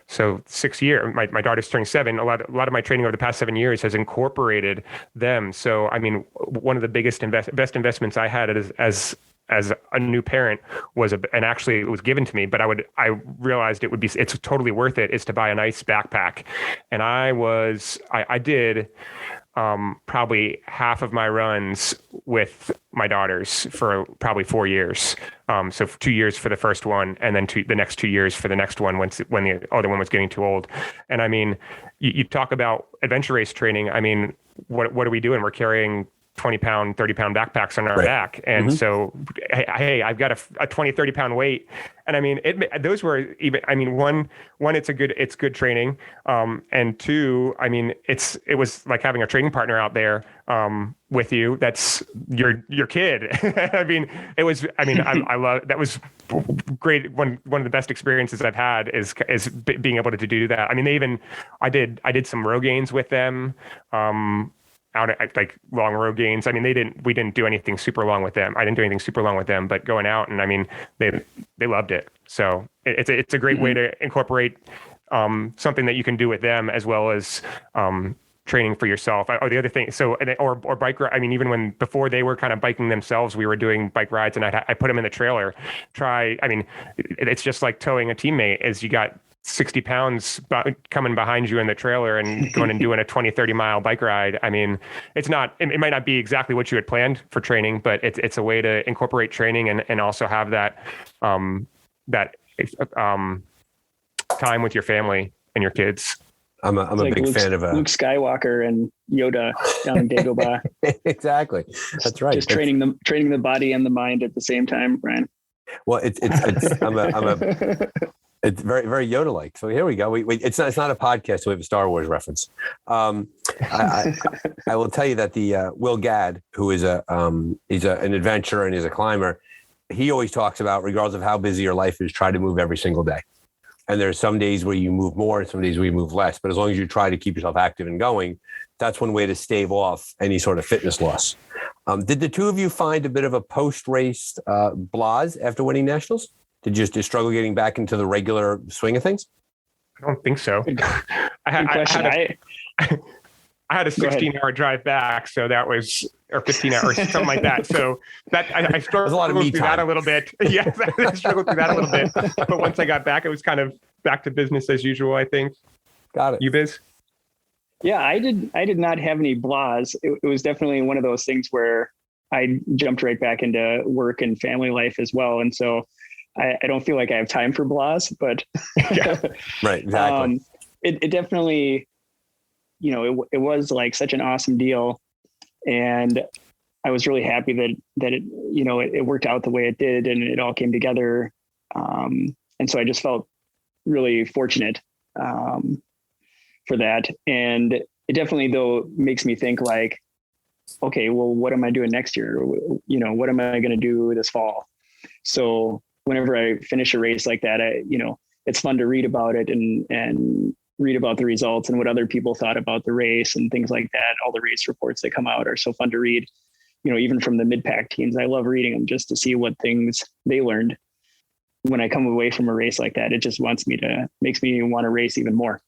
6 years, my daughter's turning 7. A lot of my training over the past 7 years has incorporated them. So, I mean, one of the best investments I had as a new parent and actually it was given to me, but I realized it's totally worth it, is to buy a nice backpack. And I did probably half of my runs with my daughters for probably 4 years. So 2 years for the first one, and then the next 2 years for the next one when the other one was getting too old. And I mean, you talk about adventure race training. I mean, what are we doing? We're carrying 20-pound, 30-pound backpacks on our back. And so, hey, I've got a 20, 30-pound weight. And I mean, those were even, I mean, one, it's good training. And two, I mean, it was like having a training partner out there, with you. That's your kid. I mean, I love, that was great. One of the best experiences I've had is being able to do that. I mean, I did some row gains with them, out at like long road gains. I mean, we didn't do anything super long with them. I didn't do anything super long with them, but going out, and I mean, they loved it. So it's a great way to incorporate something that you can do with them, as well as training for yourself. The other thing, or bike ride. I mean, even before they were kind of biking themselves, we were doing bike rides, and I put them in the trailer. I mean, it's just like towing a teammate, as you got 60 pounds coming behind you in the trailer and going and doing a 20, 30 mile bike ride. I mean, it might not be exactly what you had planned for training, but it's a way to incorporate training and also have that time with your family and your kids. I'm a big fan of Luke Skywalker and Yoda down in Dagobah. Exactly. That's right. Just training the body and the mind at the same time, Brian. Well, it's very, very Yoda-like. So here we go. It's not a podcast, so we have a Star Wars reference. I will tell you that the Will Gadd, who is he's an adventurer and he's a climber, he always talks about, regardless of how busy your life is, try to move every single day. And there's some days where you move more and some days where you move less. But as long as you try to keep yourself active and going, that's one way to stave off any sort of fitness loss. Did the two of you find a bit of a post-race blase after winning nationals? Did you just struggle getting back into the regular swing of things? I don't think so. I had a 16-hour drive back, so that was, or 15 hours, something like that. So that I struggled through that a little bit. Yes, I struggled through that a little bit. But once I got back, it was kind of back to business as usual, I think. Got it. You, Biz? Yeah, I did not have any blahs. It was definitely one of those things where I jumped right back into work and family life as well. And so I don't feel like I have time for blahs, but yeah, right, exactly. It definitely, it was like such an awesome deal, and I was really happy that it, it worked out the way it did, and it all came together. And so I just felt really fortunate for that, and it definitely though makes me think like, okay, well, what am I doing next year? What am I going to do this fall? So whenever I finish a race like that, it's fun to read about it and read about the results and what other people thought about the race and things like that. All the race reports that come out are so fun to read, even from the mid-pack teams. I love reading them just to see what things they learned. When I come away from a race like that, it just makes me want to race even more.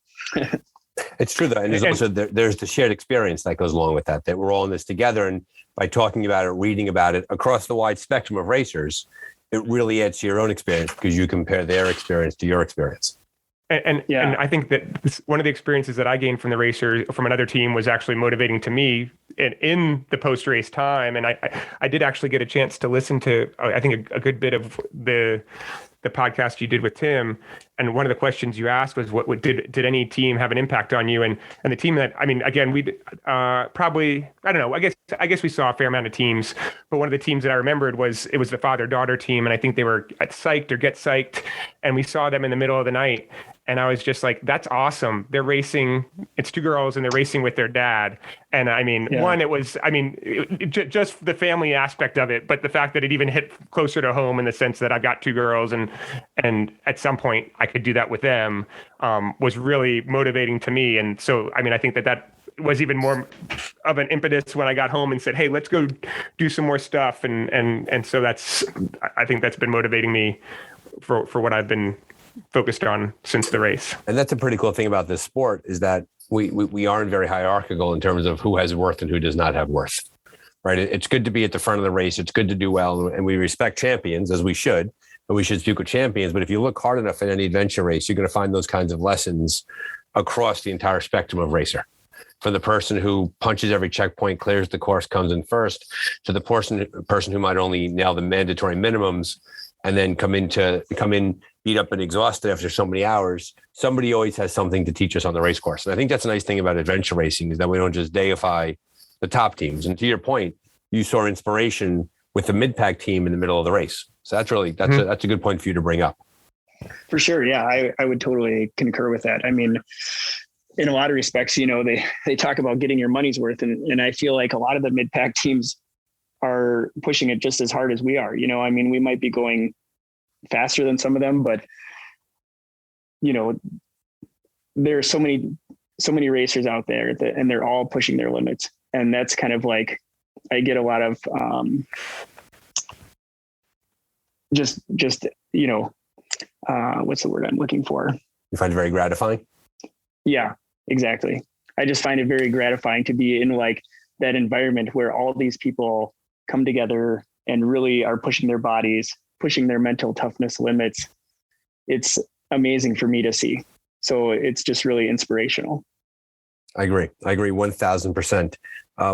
It's true though. And there's also, there's the shared experience that goes along with that we're all in this together. And by talking about it, reading about it across the wide spectrum of racers, it really adds to your own experience because you compare their experience to your experience. And I think that one of the experiences that I gained from the racers from another team was actually motivating to me in the post-race time. And I did actually get a chance to listen to, I think, a good bit of the the podcast you did with Tim, and one of the questions you asked was, what did any team have an impact on you? And the team that, I mean, again, we probably, I don't know, I guess we saw a fair amount of teams, but one of the teams that I remembered was the father-daughter team, and I think they were at Psyched or Get Psyched, and we saw them in the middle of the night. And I was just like, that's awesome. They're racing. It's two girls and they're racing with their dad. And I mean, just the family aspect of it, but the fact that it even hit closer to home in the sense that I've got two girls and at some point I could do that with them, was really motivating to me. And so, I mean, I think that was even more of an impetus when I got home and said, hey, let's go do some more stuff. And so I think that's been motivating me for what I've been focused on since the race. And that's a pretty cool thing about this sport, is that we aren't very hierarchical in terms of who has worth and who does not have worth, right? It's good to be at the front of the race. It's good to do well. And we respect champions, as we should, and we should speak with champions. But if you look hard enough in any adventure race, you're going to find those kinds of lessons across the entire spectrum of racer. From the person who punches every checkpoint, clears the course, comes in first, to the person who might only nail the mandatory minimums and then come in beat up and exhausted after so many hours. Somebody always has something to teach us on the race course. And I think that's a nice thing about adventure racing, is that we don't just deify the top teams. And to your point, you saw inspiration with the mid-pack team in the middle of the race. So that's a good point for you to bring up. For sure. Yeah, I would totally concur with that. I mean, in a lot of respects, you know, they talk about getting your money's worth. And I feel like a lot of the mid-pack teams are pushing it just as hard as we are. You know, I mean, we might be going faster than some of them, but you know, there's so many racers out there and they're all pushing their limits. And that's kind of like, I get a lot of, just, you know, what's the word I'm looking for? You find it very gratifying? Yeah, exactly. I just find it very gratifying to be in like that environment where all these people come together and really are pushing their bodies, pushing their mental toughness limits. It's amazing for me to see. So it's just really inspirational. I agree 1000%.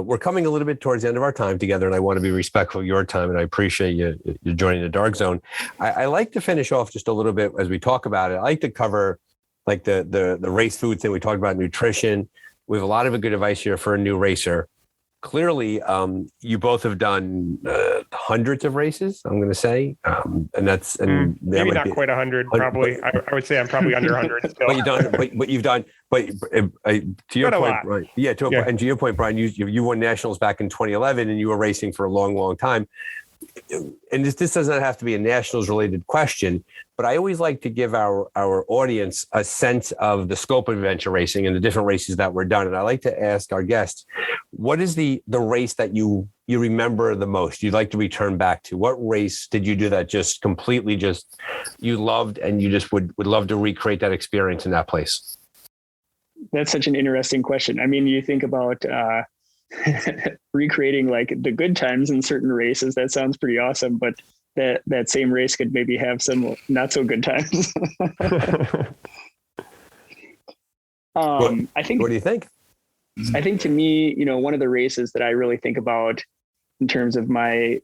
We're coming a little bit towards the end of our time together, and I want to be respectful of your time, and I appreciate you joining the Dark Zone. I like to finish off just a little bit as we talk about it. I like to cover like the race food thing. We talked about nutrition. We have a lot of good advice here for a new racer. Clearly, you both have done hundreds of races, I'm going to say, and maybe not quite 100. Probably, I would say I'm probably under 100. Still. But you've done. To your point, right? Yeah, and to your point, Brian, you won nationals back in 2011, and you were racing for a long, long time. And this does not have to be a nationals related question, but I always like to give our audience a sense of the scope of adventure racing and the different races that were done. And I like to ask our guests, what is the race that you remember the most, you'd like to return back to? What race did you do that just completely you loved and you just would love to recreate that experience in that place? That's such an interesting question. I mean, you think about recreating like the good times in certain races. That sounds pretty awesome, but that same race could maybe have some not so good times. I think. What do you think? I think to me, you know, one of the races that I really think about in terms of my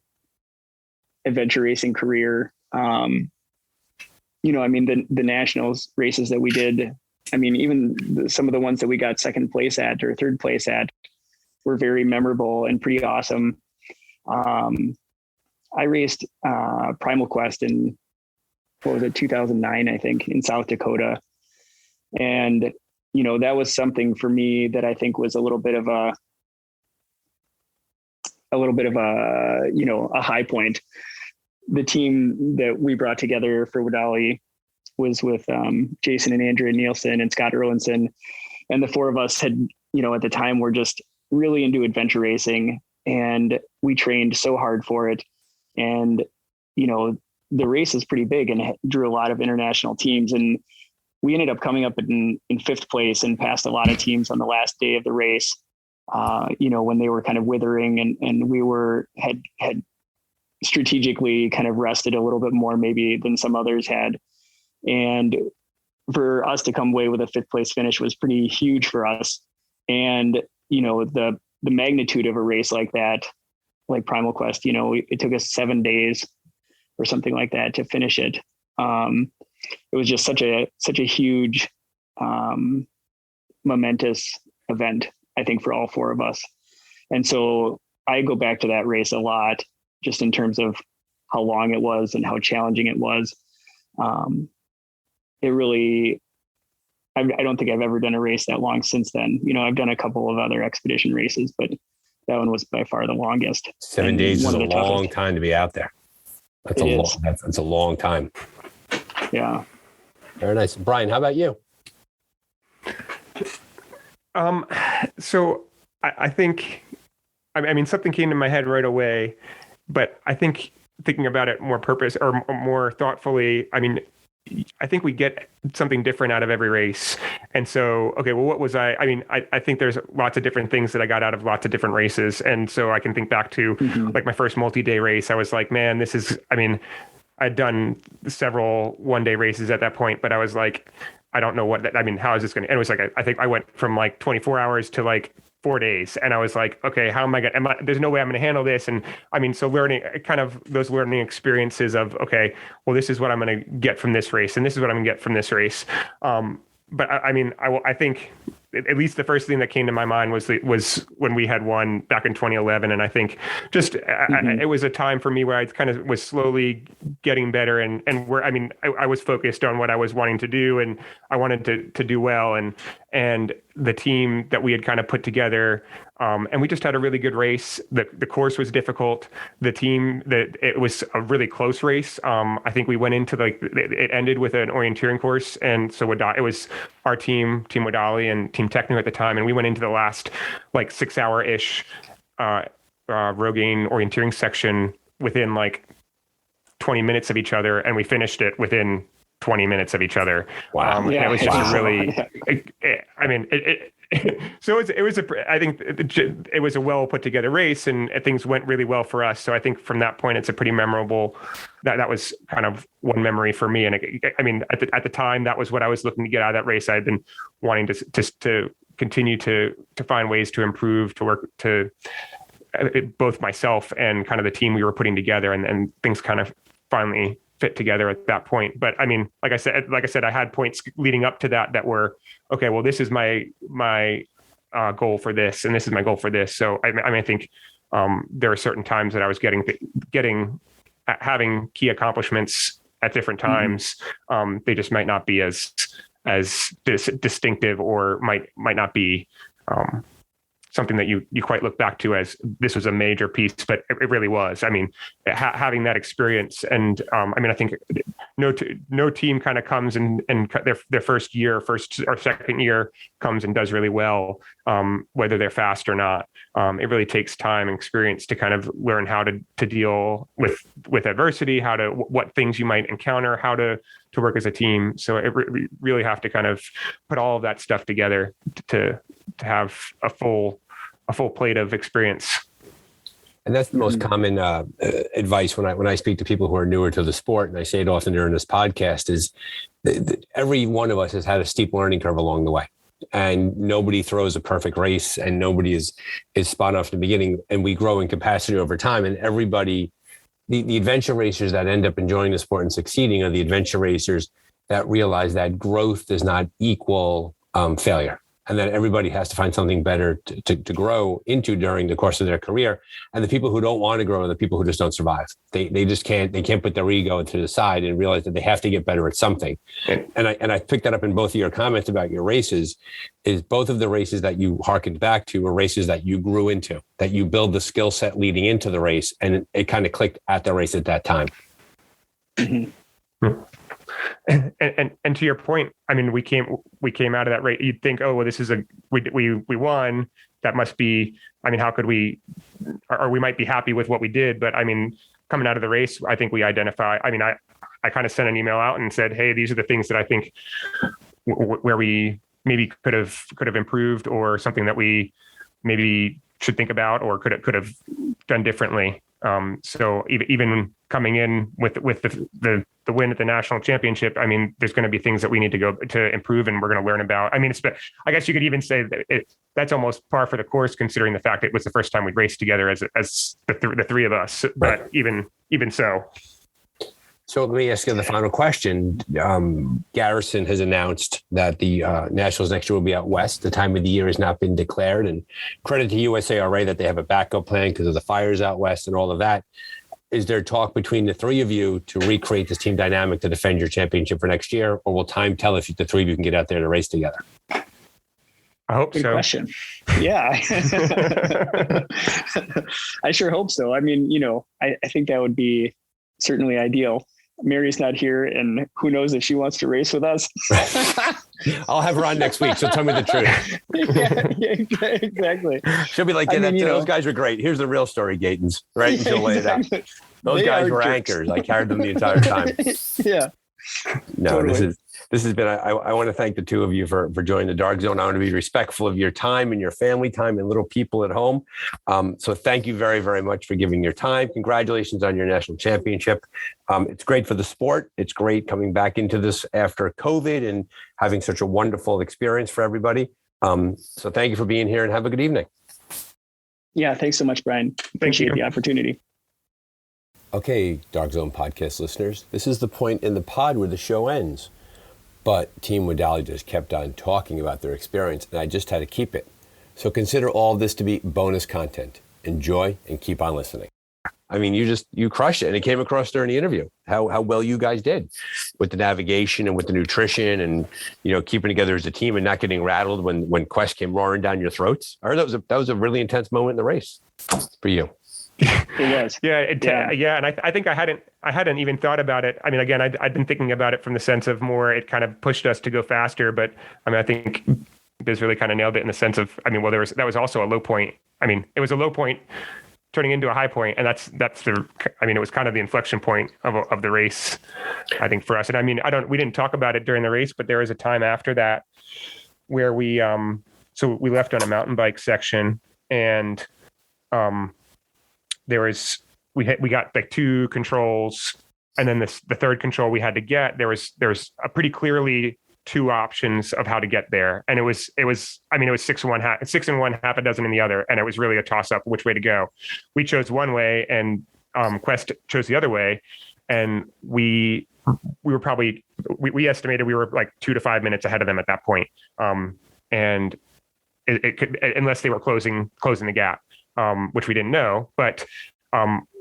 adventure racing career, you know, I mean, the nationals races that we did, I mean, even some of the ones that we got second place at or third place at were very memorable and pretty awesome. I raced Primal Quest in, 2009, I think, in South Dakota. And, you know, that was something for me that I think was a little bit of a, you know, a high point. The team that we brought together for WEDALI was with Jason and Andrea Nielsen and Scott Erlinson. And the four of us had, you know, at the time were just really into adventure racing, and we trained so hard for it. And, you know, the race is pretty big and it drew a lot of international teams. And we ended up coming up in fifth place and passed a lot of teams on the last day of the race, you know, when they were kind of withering, and we had strategically kind of rested a little bit more maybe than some others had. And for us to come away with a fifth place finish was pretty huge for us. And, you know, the magnitude of a race like that, like Primal Quest, you know, it took us 7 days or something like that to finish it. It was just such a huge, momentous event, I think, for all four of us. And so I go back to that race a lot, just in terms of how long it was and how challenging it was. It really, I don't think I've ever done a race that long since then. I've done a couple of other expedition races, but that one was by far the longest. 7 days is a long time to be out there. That's a long time. Yeah. Very nice. Brian, how about you? So I think, I mean, something came to my head right away, but I think thinking about it more more thoughtfully, I mean, I think we get something different out of every race. And so, okay, well, what was I mean, I think there's lots of different things that I got out of lots of different races. And so I can think back to like my first multi-day race. I was like, man, I'd done several one-day races at that point, but I was like, I don't know how is this going to, and it was like, I think I went from like 24 hours to like 4 days. And I was like, okay, how am I going to, there's no way I'm going to handle this. And I mean, so learning kind of those learning experiences of, okay, well, this is what I'm going to get from this race. And this is what I'm going to get from this race. But I think at least the first thing that came to my mind was when we had won back in 2011. And I think just it was a time for me where I kind of was slowly getting better and where, I mean, I was focused on what I was wanting to do and I wanted to do well. And the team that we had kind of put together, and we just had a really good race. The course was difficult. It was a really close race. I think we went into it ended with an orienteering course. And so it was our Team WEDALI and Team Techno at the time. And we went into the last like 6 hour-ish Rogaine orienteering section within like 20 minutes of each other. And we finished it within 20 minutes of each other. Wow. It was just a really, I mean, I think it was a well put together race and things went really well for us. So I think from that point, it's a pretty memorable, that was kind of one memory for me. And I mean, at the time, that was what I was looking to get out of that race. I'd been wanting to continue to find ways to improve, to work to both myself and kind of the team we were putting together, and things kind of finally fit together at that point. But I mean, like I said, I had points leading up to that were, okay, well, this is my goal for this, and this is my goal for this. So I think there are certain times that I was having key accomplishments at different times. They just might not be as distinctive, or might not be something that you quite look back to as this was a major piece, but it really was. I mean, having that experience, and I mean, I think no team kind of comes and their first or second year comes and does really well, whether they're fast or not. It really takes time and experience to kind of learn how to deal with adversity, what things you might encounter, how to work as a team. So we really have to kind of put all of that stuff together to have a full plate of experience. And that's the most common advice when I speak to people who are newer to the sport, and I say it often during this podcast, is every one of us has had a steep learning curve along the way, and nobody throws a perfect race, and nobody is spot on from the beginning, and we grow in capacity over time. And everybody, the adventure racers that end up enjoying the sport and succeeding are the adventure racers that realize that growth does not equal failure, and that everybody has to find something better to grow into during the course of their career. And the people who don't want to grow are the people who just don't survive. They just can't put their ego to the side and realize that they have to get better at something. And I picked that up in both of your comments about your races, is both of the races that you hearkened back to were races that you grew into, that you build the skill set leading into the race, and it kind of clicked at the race at that time. And to your point, I mean, we came out of that race. You'd think, oh, well, this is we won. That must be, I mean, how could we, or we might be happy with what we did. But I mean, coming out of the race, I think we identify, I mean, I kind of sent an email out and said, hey, these are the things that I think where we maybe could have improved, or something that we maybe should think about, or could have done differently. So even coming in with the win at the national championship, I mean, there's going to be things that we need to go to improve, and we're going to learn about. I mean, I guess you could even say that that's almost par for the course, considering the fact it was the first time we'd raced together as the three of us. But even so. So let me ask you the final question. Garrison has announced that the Nationals next year will be out west. The time of the year has not been declared, and credit to USARA that they have a backup plan because of the fires out west and all of that. Is there talk between the three of you to recreate this team dynamic to defend your championship for next year, or will time tell if the three of you can get out there to race together? I hope Good so. question. Yeah. I sure hope so. I mean, I think that would be certainly ideal. Mary's not here, and who knows if she wants to race with us. I'll have her on next week. She'll tell me the truth. yeah, exactly. She'll be like, those guys were great. Here's the real story, Gatens, right? And she'll lay it out. Those guys were anchors. I carried them the entire time. Yeah. No, totally. This has been, I want to thank the two of you for joining the Dark Zone. I want to be respectful of your time and your family time and little people at home. So thank you very, very much for giving your time. Congratulations on your national championship. It's great for the sport. It's great coming back into this after COVID and having such a wonderful experience for everybody. So thank you for being here and have a good evening. Yeah, thanks so much, Brian. Appreciate the opportunity. Okay, Dark Zone podcast listeners, this is the point in the pod where the show ends. But Team WEDALI just kept on talking about their experience, and I just had to keep it. So consider all of this to be bonus content. Enjoy and keep on listening. I mean, you crushed it, and it came across during the interview how well you guys did with the navigation and with the nutrition and keeping together as a team and not getting rattled when Quest came roaring down your throats. I heard that was a really intense moment in the race for you. It was. Yeah. And I think I hadn't even thought about it. I mean, again, I'd been thinking about it from the sense of more, it kind of pushed us to go faster. But I mean, I think Biz really kind of nailed it in the sense of, I mean, well, that was also a low point. I mean, it was a low point turning into a high point, and it was kind of the inflection point of the race, I think, for us. And I mean, we didn't talk about it during the race, but there was a time after that where we left on a mountain bike section, and we got like two controls, and then the third control we had to get, there was a pretty clearly two options of how to get there. And it was 6 and 1, half a dozen in the other. And it was really a toss up which way to go. We chose one way, and Quest chose the other way. And we were probably, we estimated we were like 2 to 5 minutes ahead of them at that point. And it could, unless they were closing the gap. Which we didn't know, but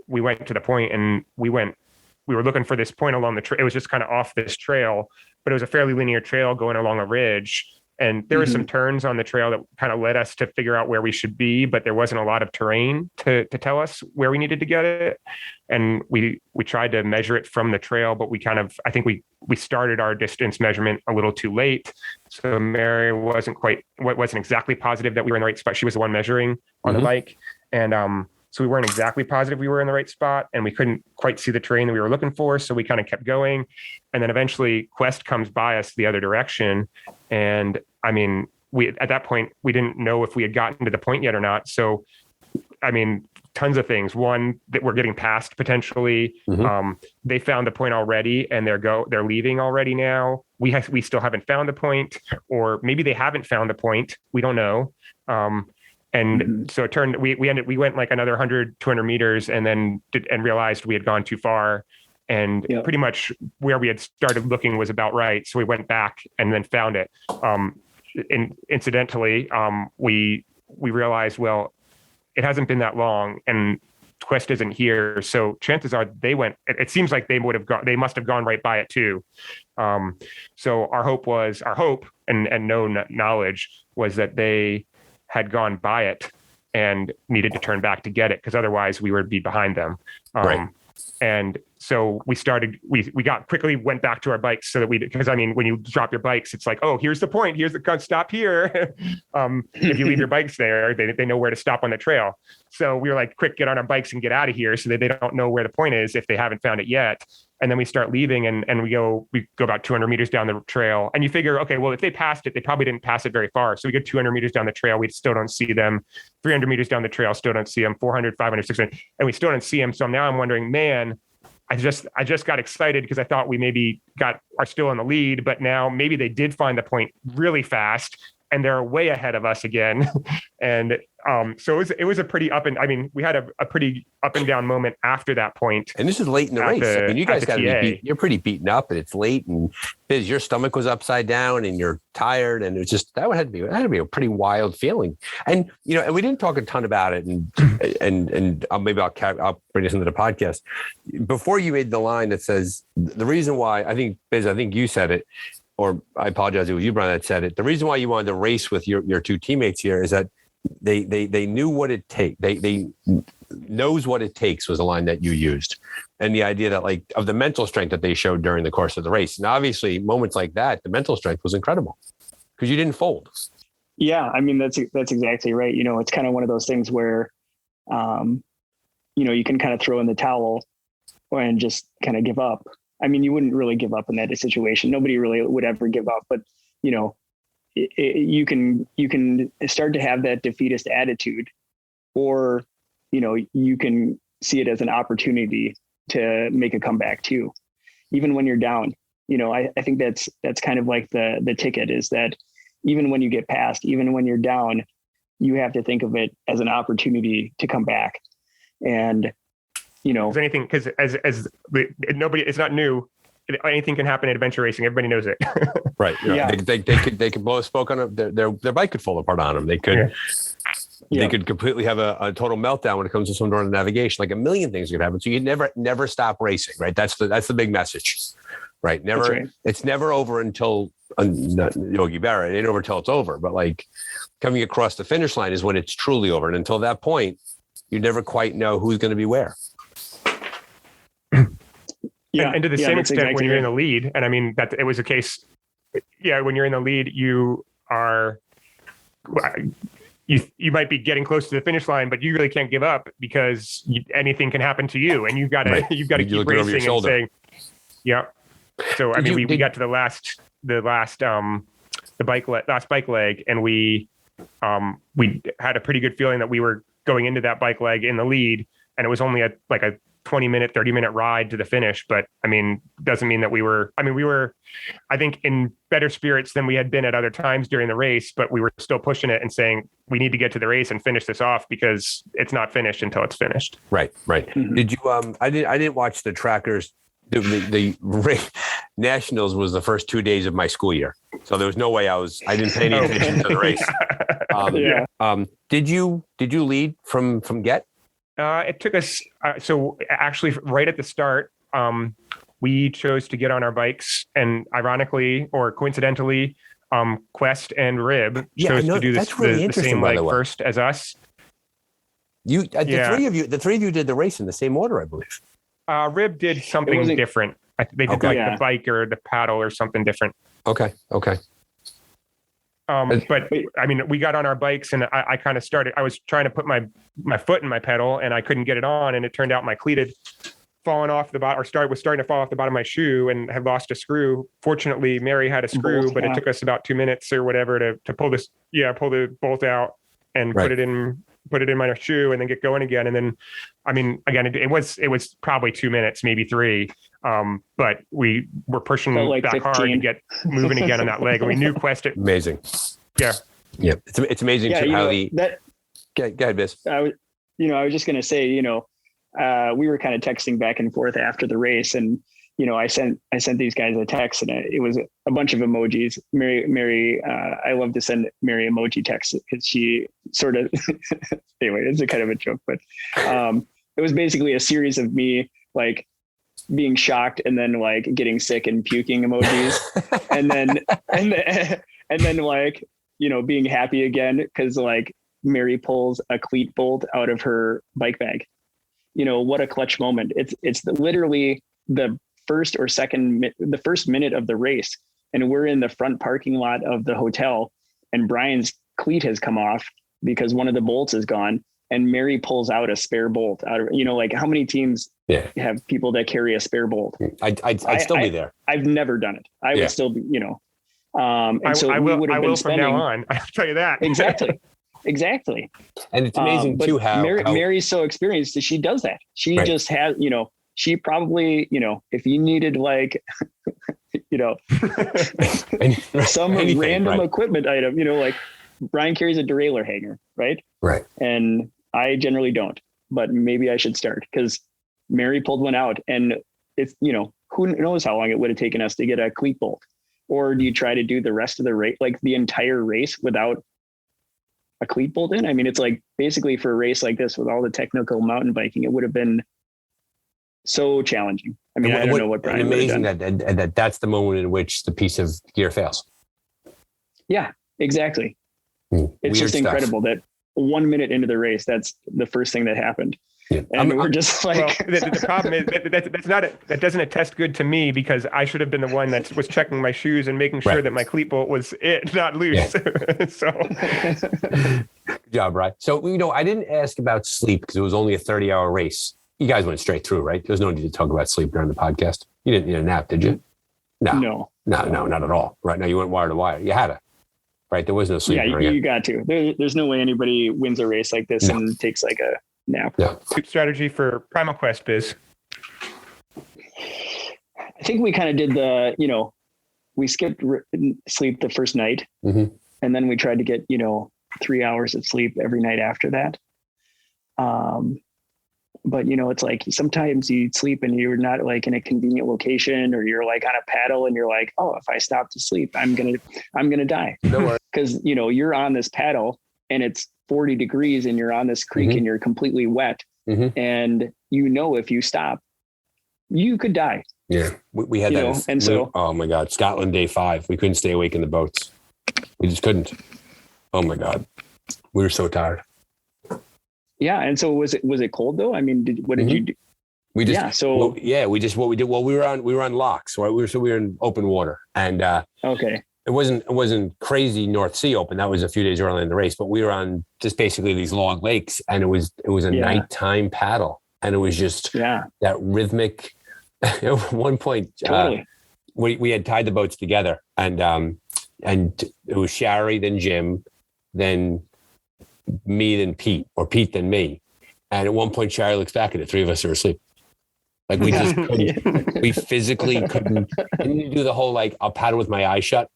we went to the point, and we were looking for this point along the trail. It was just kind of off this trail, but it was a fairly linear trail going along a ridge. And there were some turns on the trail that kind of led us to figure out where we should be, but there wasn't a lot of terrain to tell us where we needed to get it. And we tried to measure it from the trail, but I think we started our distance measurement a little too late. So Mary wasn't exactly positive that we were in the right spot. She was the one measuring on the bike. And so we weren't exactly positive we were in the right spot, and we couldn't quite see the terrain that we were looking for. So we kind of kept going. And then eventually Quest comes by us the other direction. And I mean, at that point, we didn't know if we had gotten to the point yet or not. So, I mean, tons of things. One, that we're getting past potentially. They found the point already, and they're leaving already now. We still haven't found the point, or maybe they haven't found the point. We don't know. So it turned, we went like another 100, 200 meters and then realized we had gone too far, and pretty much where we had started looking was about right. So we went back and then found it. And incidentally, we realized, well, it hasn't been that long and Quest isn't here. So chances are it seems like they must have gone right by it too. So our hope and no knowledge was that they had gone by it and needed to turn back to get it, because otherwise we would be behind them. Right. And so we quickly went back to our bikes so that because I mean, when you drop your bikes, it's like, oh, here's the point. Here's the stop here. If you leave your bikes there, they know where to stop on the trail. So we were like, quick, get on our bikes and get out of here so that they don't know where the point is if they haven't found it yet. And then we start leaving and we go about 200 meters down the trail, and you figure, okay, well, if they passed it, they probably didn't pass it very far. So we go 200 meters down the trail. We still don't see them. 300 meters down the trail, still don't see them. 400, 500, 600, and we still don't see them. So now I'm wondering, man, I just got excited because I thought we maybe are still in the lead, but now maybe they did find the point really fast. and they're way ahead of us again. And so it was a pretty we had a pretty up and down moment after that point. And this is late in the race. I mean, you guys got to be you're pretty beaten up, and it's late, and Biz, your stomach was upside down, and you're tired, and it's just that had to be a pretty wild feeling. And and we didn't talk a ton about it, and maybe I'll bring this into the podcast. Before you made the line that says the reason why, I think Biz, I think you said it, or I apologize, it was you, Brian, that said it. The reason why you wanted to race with your two teammates here is that they knew what it takes. They knows what it takes was a line that you used, and the idea that like of the mental strength that they showed during the course of the race. And obviously, moments like that, the mental strength was incredible because you didn't fold. Yeah, I mean that's exactly right. It's kind of one of those things where, you can kind of throw in the towel and just kind of give up. I mean, you wouldn't really give up in that situation. Nobody really would ever give up, but you can start to have that defeatist attitude, or you can see it as an opportunity to make a comeback too, even when you're down. I think that's kind of like the ticket is that even when you get past, even when you're down, you have to think of it as an opportunity to come back. And anything, because as nobody, it's not new. Anything can happen in adventure racing. Everybody knows it. Right. Yeah. They could blow a spoke on them. Their bike could fall apart on them. They could. Yeah. They could completely have a total meltdown when it comes to some sort of navigation. Like a million things could happen. So you never stop racing, right? That's the big message, right? Never. Right. It's never over until Yogi Berra. It ain't over until it's over. But like coming across the finish line is when it's truly over. And until that point, you never quite know who's going to be where. Yeah, and to the same extent, exactly when you're in the lead, and I mean that it was a case. Yeah, when you're in the lead, you are. You might be getting close to the finish line, but you really can't give up because anything can happen to you, and you've got to keep racing and saying, yeah. So I mean, we got to the last bike leg, and we had a pretty good feeling that we were going into that bike leg in the lead, and it was only a 20-minute, 30-minute ride to the finish. But I mean, doesn't mean that we were, I think, in better spirits than we had been at other times during the race, but we were still pushing it and saying, we need to get to the race and finish this off because it's not finished until it's finished. Right. Mm-hmm. Did you, I didn't watch the trackers. The Nationals was the first 2 days of my school year. So there was no way I didn't pay any attention to the race. Did you lead from get? It took us, so actually right at the start, we chose to get on our bikes, and ironically or coincidentally, Quest and Rib chose to do the same leg first as us. The three of you did the race in the same order, I believe. Rib did something different. They did the bike or the paddle or something different. Okay. But I mean, we got on our bikes, and I kind of started. I was trying to put my foot in my pedal, and I couldn't get it on, and it turned out my cleat had fallen off the bottom, or was starting to fall off the bottom of my shoe, and had lost a screw. Fortunately, Mary had a screw, but it took us about 2 minutes or whatever to pull the bolt out and put it in my shoe, and then get going again. And then, I mean, again, it was probably 2 minutes, maybe 3. But we were pushing back 15. Hard to get moving again on that leg. And we knew Quest. Amazing. Yeah. Yeah. It's amazing how go ahead, Biz. I was just going to say, we were kind of texting back and forth after the race, and, I sent these guys a text, and it was a bunch of emojis. Mary, I love to send Mary emoji texts because she sort of, anyway, it's a kind of a joke, but it was basically a series of me like being shocked and then like getting sick and puking emojis, and then like, being happy again because like Mary pulls a cleat bolt out of her bike bag. What a clutch moment. It's literally the first minute of the race, and we're in the front parking lot of the hotel, and Brian's cleat has come off because one of the bolts is gone, and Mary pulls out a spare bolt out of, like how many teams have people that carry a spare bolt? I'd still be there. I've never done it. I would still be, and so I will from now on. I'll tell you that. Exactly. And it's amazing too how Mary's so experienced that she does that. She just has, she probably, if you needed like, some random equipment item, like Brian carries a derailleur hanger, right? Right. And I generally don't, but maybe I should start, because Mary pulled one out, and it's, who knows how long it would have taken us to get a cleat bolt. Or do you try to do the rest of the race, like the entire race, without a cleat bolt in? I mean, it's like basically for a race like this with all the technical mountain biking, it would have been so challenging. I mean, I don't know what Brian would have done. That's the moment in which the piece of gear fails. Yeah, exactly. It's just incredible that 1 minute into the race, that's the first thing that happened. Yeah. And we're just like, the problem is that doesn't attest good to me, because I should have been the one that was checking my shoes and making sure that my cleat bolt was not loose. Yeah. So good job, Brian. So, I didn't ask about sleep because it was only a 30-hour race. You guys went straight through, right? There's no need to talk about sleep during the podcast. You didn't need a nap, did you? No, not at all. Right now, you went wire to wire. You had to. Right, there was no sleep. Yeah, you got to. There's no way anybody wins a race like this and takes like a nap. Yeah. Sleep strategy for Primal Quest, Biz. I think we kind of did we skipped sleep the first night, and then we tried to get 3 hours of sleep every night after that. But it's like sometimes you sleep and you're not like in a convenient location, or you're like on a paddle and you're like, oh, if I stop to sleep, I'm gonna die. Because you're on this paddle and it's 40 degrees and you're on this creek and you're completely wet, and if you stop, you could die. Yeah, we had that. And so, oh my God, Scotland day 5, we couldn't stay awake in the boats. We just couldn't. Oh my God, we were so tired. Yeah. And so was it cold though? I mean, what did you do? We were on locks, right? We were in open water, and okay. It wasn't crazy North Sea open. That was a few days early in the race, but we were on just basically these long lakes, and it was a nighttime paddle, and it was just that rhythmic. At one point, totally. We had tied the boats together, and it was Shari, then Jim, then me, then Pete, or Pete, then me. And at one point, Shari looks back, and the three of us are asleep. Like we just couldn't, we physically couldn't. And you do the whole, like, I'll paddle with my eyes shut,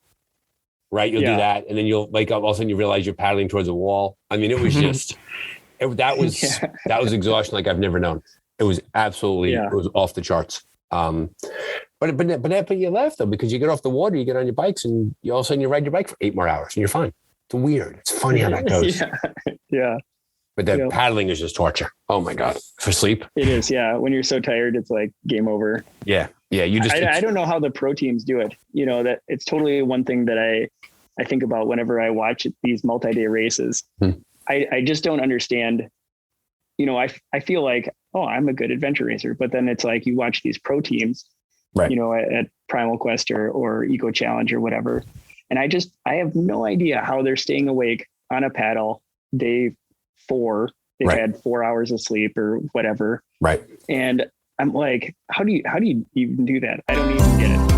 right? You'll do that. And then you'll wake up, all of a sudden you realize you're paddling towards a wall. I mean, it was just, that was exhaustion like I've never known. It was absolutely, it was off the charts. But you laugh though, because you get off the water, you get on your bikes, and you all of a sudden you ride your bike for 8 more hours and you're fine. It's weird. It's funny how that goes. Yeah. But that paddling is just torture. Oh my God. For sleep. It is. Yeah. When you're so tired, it's like game over. Yeah. Yeah. I don't know how the pro teams do it. That it's totally one thing that I think about whenever I watch these multi-day races. I just don't understand. I feel like, oh, I'm a good adventure racer, but then it's like you watch these pro teams, right? At Primal Quest or Eco Challenge or whatever. And I have no idea how they're staying awake on a paddle day 4. They've had 4 hours of sleep or whatever. Right. And I'm like, how do you even do that? I don't even get it.